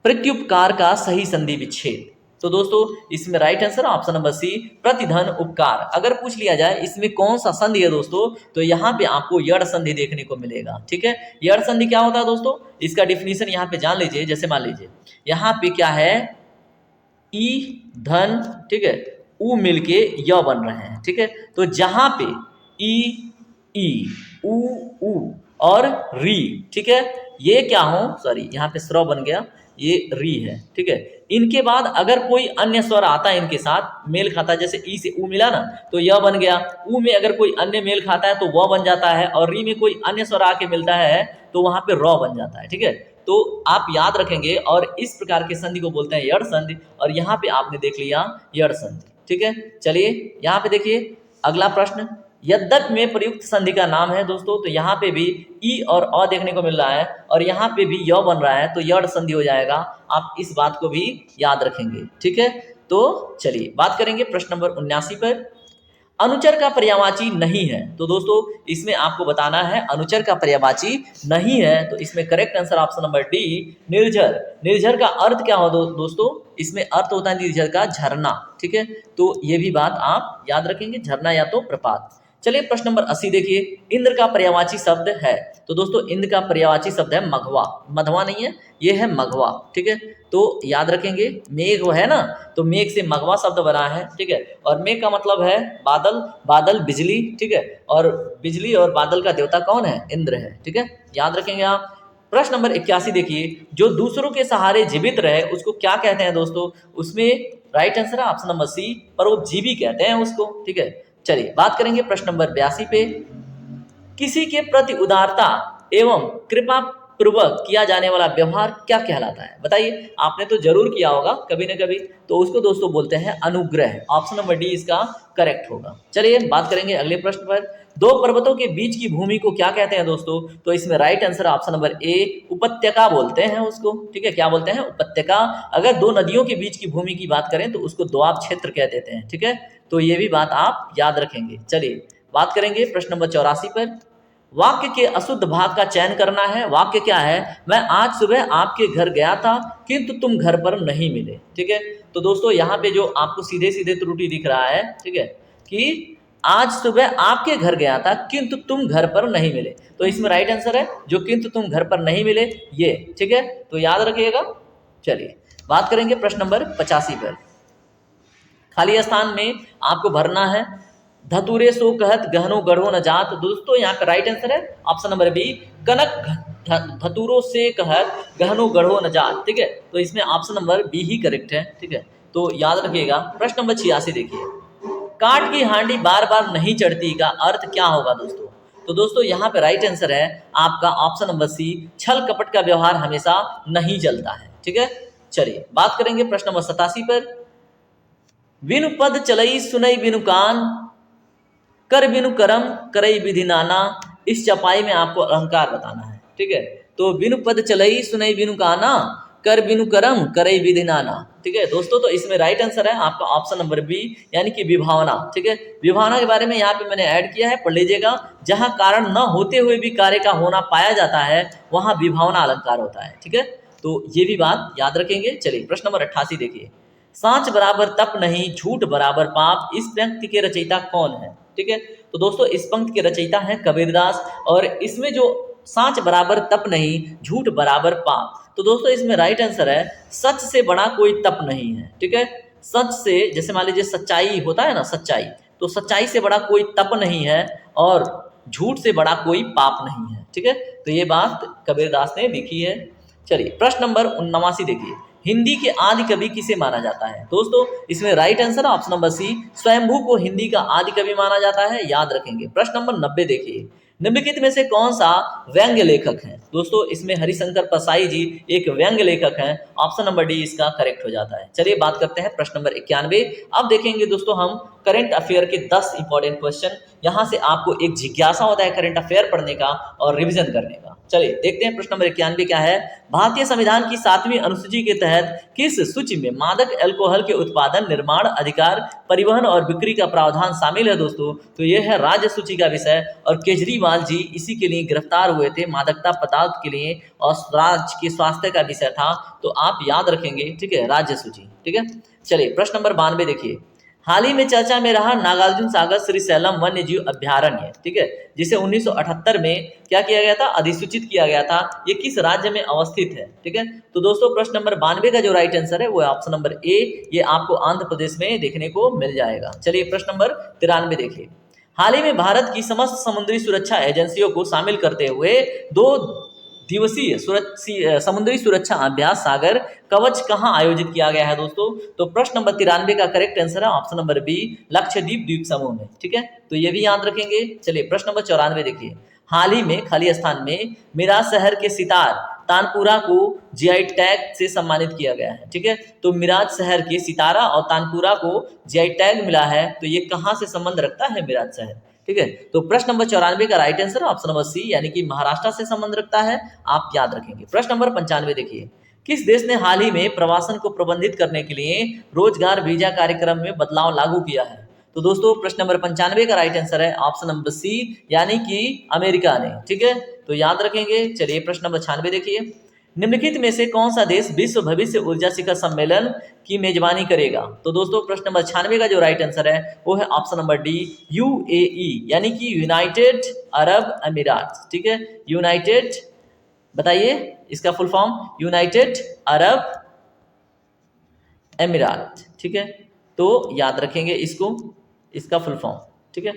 प्रत्युपकार का सही संधि विच्छेद? तो दोस्तों इसमें right answer option number C, प्रतिधन उपकार। अगर पूछ लिया जाए इसमें कौन सा संधि है दोस्तों, तो यहाँ पे आपको यड़ संधि देखने को मिलेगा, ठीक है। यड़ संधि क्या होता है दोस्तों, इसका डिफिनीशन यहाँ पे जान लीजिए। जैसे मान लीजिए यहाँ पे क्या है, ई धन, ठीक है, उ मिलके य बन रहे हैं, ठीक है। तो जहां पे ई उ और री, ठीक है, ये क्या हो, सॉरी यहाँ पे स्र बन गया, ये री है, ठीक है। इनके बाद अगर कोई अन्य स्वर आता है इनके साथ मेल खाता है, जैसे ई से उ मिला ना तो य बन गया, उ में अगर कोई अन्य मेल खाता है तो व बन जाता है, और री में कोई अन्य स्वर आके मिलता है तो वहां पे र बन जाता है, ठीक है। तो आप याद रखेंगे, और इस प्रकार के संधि को बोलते हैं यड़ संधि, और यहाँ पे आपने देख लिया यड़ संधि, ठीक है। चलिए यहाँ पे देखिए अगला प्रश्न, यद्यप में प्रयुक्त संधि का नाम है दोस्तों, तो यहाँ पे भी ई और अ देखने को मिल रहा है, और यहाँ पे भी य बन रहा है, तो यड़ संधि हो जाएगा। आप इस बात को भी याद रखेंगे, ठीक है। तो चलिए बात करेंगे प्रश्न नंबर 79 पर, अनुचर का पर्यायवाची नहीं है। तो दोस्तों इसमें आपको बताना है अनुचर का पर्यायवाची नहीं है, तो इसमें correct answer option number D, निर्झर। निर्झर का अर्थ क्या हो दोस्तों, इसमें अर्थ होता है निर्झर का झरना, ठीक है। तो ये भी बात आप याद रखेंगे, झरना या तो प्रपात। चलिए प्रश्न नंबर 80 देखिए, इंद्र का पर्यायवाची शब्द है। तो दोस्तों इंद्र का पर्यायवाची शब्द है मघवा, मधवा नहीं है, ये है मघवा, ठीक है। तो याद रखेंगे, मेघ है ना, तो मेघ से मघवा शब्द बना है, ठीक है। और मेघ का मतलब है बादल, बादल बिजली, ठीक है, और बिजली और बादल का देवता कौन है, इंद्र है, ठीक है, याद रखेंगे आप। प्रश्न नंबर 81 देखिए, जो दूसरों के सहारे जीवित रहे उसको क्या कहते हैं दोस्तों, उसमें राइट आंसर है ऑप्शन नंबर सी, परोपजीवी कहते हैं उसको, ठीक है। चलिए बात करेंगे प्रश्न नंबर 82 पे। किसी के प्रति उदारता एवं कृपा पूर्वक किया जाने वाला व्यवहार क्या कहलाता है? बताइए, आपने तो जरूर किया होगा कभी न कभी, तो उसको दोस्तों बोलते हैं अनुग्रह। ऑप्शन नंबर डी इसका करेक्ट होगा। चलिए बात करेंगे अगले प्रश्न पर। दो पर्वतों के बीच की भूमि को क्या कहते हैं दोस्तों? तो इसमें right answer option number A उपत्यका बोलते हैं उसको। ठीक है, क्या बोलते हैं? उपत्यका। अगर दो नदियों के बीच की भूमि की बात करें तो उसको दोआब क्षेत्र कह देते हैं। ठीक है, तो ये भी बात आप याद रखेंगे। चलिए बात करेंगे प्रश्न नंबर 84 पर। वाक्य के अशुद्ध भाग का चयन करना है। वाक्य क्या है? मैं आज सुबह आपके घर गया था किंतु तुम घर पर नहीं मिले। ठीक है, तो दोस्तों यहाँ पे जो आपको सीधे सीधे त्रुटि दिख रहा है, ठीक है, कि आज सुबह आपके घर गया था किंतु तुम घर पर नहीं मिले, तो इसमें राइट आंसर है जो किंतु तुम घर पर नहीं मिले ये। ठीक है, तो याद रखिएगा। चलिए बात करेंगे प्रश्न नंबर 85 पर। खाली स्थान में आपको भरना है। धतुरे सो कहत गहनो गढ़ो न जात। दोस्तों यहाँ पे राइट आंसर है ऑप्शन नंबर बी, कनक धतुरो से कहत गहनो गढ़ो न जात। ठीक है, तो इसमें ऑप्शन नंबर बी ही करेक्ट है। ठीक है, तो याद रखिएगा। प्रश्न नंबर 86 देखिए। काट की हांडी बार बार नहीं चढ़ती का अर्थ क्या होगा दोस्तों? तो दोस्तों यहाँ पे राइट आंसर है आपका ऑप्शन नंबर सी, छल कपट का व्यवहार हमेशा नहीं चलता है। ठीक है, चलिए बात करेंगे प्रश्न नंबर 87 पर। बिनु पद चलई सुनई बिनु कान, कर बिनु करम करई विधि नाना। इस चपाई में आपको अलंकार बताना है। ठीक है, तो बिनु पद चलई सुनई बिनु काना, कर बिनु करम करई विधि नाना। ठीक है दोस्तों, तो इसमें राइट आंसर है आपका ऑप्शन नंबर बी, यानी कि विभावना। ठीक है, विभावना के बारे में यहाँ पे मैंने ऐड किया है, पढ़ लीजिएगा। जहां कारण न होते हुए भी कार्य का होना पाया जाता है वहां विभावना अलंकार होता है। ठीक है, तो ये भी बात याद रखेंगे। चलिए प्रश्न नंबर 88 देखिए। सांच बराबर तप नहीं, झूठ बराबर पाप, इस पंक्ति के रचयिता कौन है? ठीक है, तो दोस्तों इस पंक्ति के रचयिता हैं कबीरदास। और इसमें जो सांच बराबर तप नहीं, झूठ बराबर पाप, तो दोस्तों इसमें राइट आंसर है सच से बड़ा कोई तप नहीं है। ठीक है, सच से, जैसे मान लीजिए सच्चाई होता है ना, सच्चाई, तो सच्चाई से बड़ा कोई तप नहीं है और झूठ से बड़ा कोई पाप नहीं है। ठीक है, तो ये बात कबीरदास ने लिखी है। चलिए प्रश्न नंबर 79 देखिए। हिंदी के आदि कवि किसे माना जाता है? दोस्तों इसमें right answer option number C, Swayambhu को हिंदी का आदि कवि माना जाता है। याद रखेंगे। प्रश्न नंबर 90 देखिए। निम्नलिखित में से कौन सा व्यंग्य लेखक है? दोस्तों इसमें हरिशंकर परसाई जी एक व्यंग्य लेखक हैं। ऑप्शन नंबर डी इसका करेक्ट हो जाता है। चलिए बात करते हैं प्रश्न नंबर 91। अब देखेंगे दोस्तों हम करंट अफेयर के 10 इंपॉर्टेंट क्वेश्चन। यहाँ से आपको एक जिज्ञासा होता है करंट अफेयर पढ़ने का और रिविजन करने का। चलिए देखते हैं प्रश्न नंबर 91 क्या है। भारतीय संविधान की 7वीं अनुसूची के तहत किस सूची में मादक अल्कोहल के उत्पादन, निर्माण, अधिकार, परिवहन और बिक्री का प्रावधान शामिल है दोस्तों? तो यह है राज्य सूची का विषय और केजरीवाल जी इसी के लिए गिरफ्तार हुए थे, मादकता पदार्थ के लिए, और राज्य के स्वास्थ्य का विषय था। तो आप याद रखेंगे। ठीक है, राज्य सूची। ठीक है, चलिए प्रश्न नंबर 92 देखिए। हाल ही में चर्चा में रहा नागार्जुन सागर श्रीशैलम वन्य जीव अभ्यारण्य, ठीक है, जिसे 1978 में क्या किया गया था? अधिसूचित किया गया था। ये किस राज्य में अवस्थित है? ठीक है, तो दोस्तों प्रश्न नंबर 92 का जो राइट आंसर है वो है ऑप्शन नंबर ए, ये आपको आंध्र प्रदेश में देखने को मिल जाएगा। चलिए प्रश्न नंबर 93 देखिए। हाल ही में भारत की समस्त समुद्री सुरक्षा एजेंसियों को शामिल करते हुए 2 दिवसीय समुद्री सुरक्षा अभ्यास सागर कवच कहाँ आयोजित किया गया है दोस्तों? तो प्रश्न नंबर 93 का करेक्ट आंसर है ऑप्शन नंबर बी, लक्षद्वीप द्वीप समूह में। ठीक है, तो ये भी याद रखेंगे। चलिए प्रश्न नंबर 94 देखिए। हाल ही में खाली स्थान में मिराज शहर के सितार तानपुरा को जीआई टैग से सम्मानित किया गया है। ठीक है, तो मिराज शहर के सितारा और तानपुरा को जीआई टैग मिला है, तो ये कहाँ से संबंध रखता है? मिराज शहर। ठीक है, तो प्रश्न नंबर 94 का right answer option number C, यानी कि महाराष्ट्र से संबंध रखता है। आप याद रखेंगे। प्रश्न नंबर 95 देखिए। किस देश ने हाल ही में प्रवासन को प्रबंधित करने के लिए रोजगार वीजा कार्यक्रम में बदलाव लागू किया है? तो दोस्तों प्रश्न नंबर 95 का राइट आंसर है ऑप्शन नंबर सी, यानी कि अमेरिका ने। ठीक है, तो याद रखेंगे। चलिए प्रश्न नंबर 96 देखिए। निम्नलिखित में से कौन सा देश विश्व भविष्य ऊर्जा शिखर सम्मेलन की मेजबानी करेगा? तो दोस्तों प्रश्न नंबर 96 का जो राइट आंसर है वो है ऑप्शन नंबर डी, यूएई, यानी कि यूनाइटेड अरब अमीरात। ठीक है, यूनाइटेड, बताइए इसका फुल फॉर्म, यूनाइटेड अरब अमीरात। ठीक है, तो याद रखेंगे इसको, इसका फुल फॉर्म। ठीक है,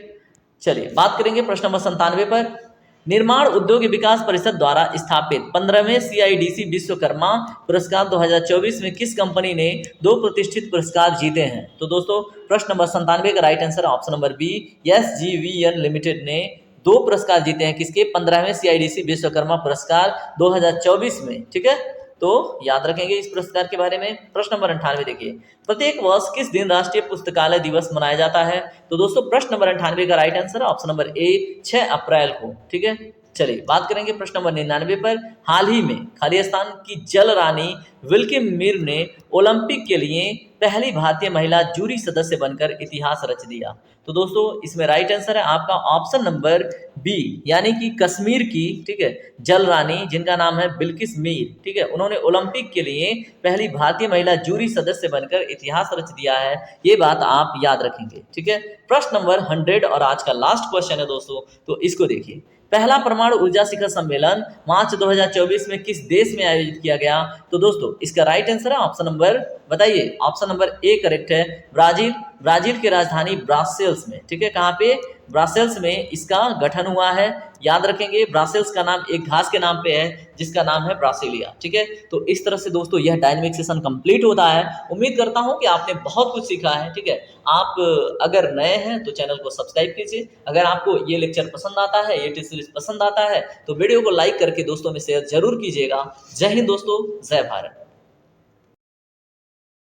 चलिए बात करेंगे प्रश्न नंबर 97 पर। निर्माण उद्योग विकास परिषद द्वारा स्थापित 15वें CIDC विश्वकर्मा पुरस्कार 2024 में किस कंपनी ने 2 प्रतिष्ठित पुरस्कार जीते हैं? तो दोस्तों प्रश्न नंबर 97 का right answer option number B, SGVN limited ने 2 पुरस्कार जीते हैं। किसके? 15वें CIDC विश्वकर्मा पुरस्कार 2024 में। ठीक है, तो याद रखेंगे इस पुरस्कार के बारे में। प्रश्न नंबर 98 देखिए, प्रत्येक वर्ष किस दिन राष्ट्रीय पुस्तकालय दिवस मनाया जाता है? तो दोस्तों प्रश्न नंबर 98 का right answer option number A, 6 अप्रैल को। ठीक है, चलिए बात करेंगे प्रश्न नंबर 99 पर। हाल ही में खालिस्तान की जल रानी विल्किम मीर ने ओलंपिक के लिए पहली भारतीय महिला जूरी सदस्य बनकर इतिहास रच दिया। तो दोस्तों इसमें राइट आंसर है आपका ऑप्शन नंबर बी, यानी कि कश्मीर की, ठीक है, जल रानी जिनका नाम है बिल्किस मीर, ठीक है, उन्होंने ओलंपिक के लिए पहली भारतीय महिला जूरी सदस्य बनकर इतिहास रच दिया है। ये बात आप याद रखेंगे। ठीक है, प्रश्न नंबर 100 और आज का लास्ट क्वेश्चन है दोस्तों, तो इसको देखिए। पहला परमाणु ऊर्जा शिखर सम्मेलन मार्च 2024 में किस देश में आयोजित किया गया? तो दोस्तों इसका राइट आंसर है ऑप्शन नंबर, बताइए, ऑप्शन नंबर ए करेक्ट है, ब्राजील। ब्राजील की राजधानी ब्रासेल्स में। ठीक है, कहाँ पे? ब्रासेल्स में इसका गठन हुआ है। याद रखेंगे ब्रासेल्स का नाम एक घास के नाम पे है जिसका नाम है ब्रासिलिया। ठीक है, तो इस तरह से दोस्तों यह डायनेमिक सेशन कंप्लीट होता है। उम्मीद करता हूं कि आपने बहुत कुछ सीखा है। ठीक है, आप अगर नए हैं तो चैनल को सब्सक्राइब कीजिए। अगर आपको ये लेक्चर पसंद आता है, ये टेस्ट सीरीज पसंद आता है तो वीडियो को लाइक करके दोस्तों में शेयर जरूर कीजिएगा। जय हिंद दोस्तों, जय भारत।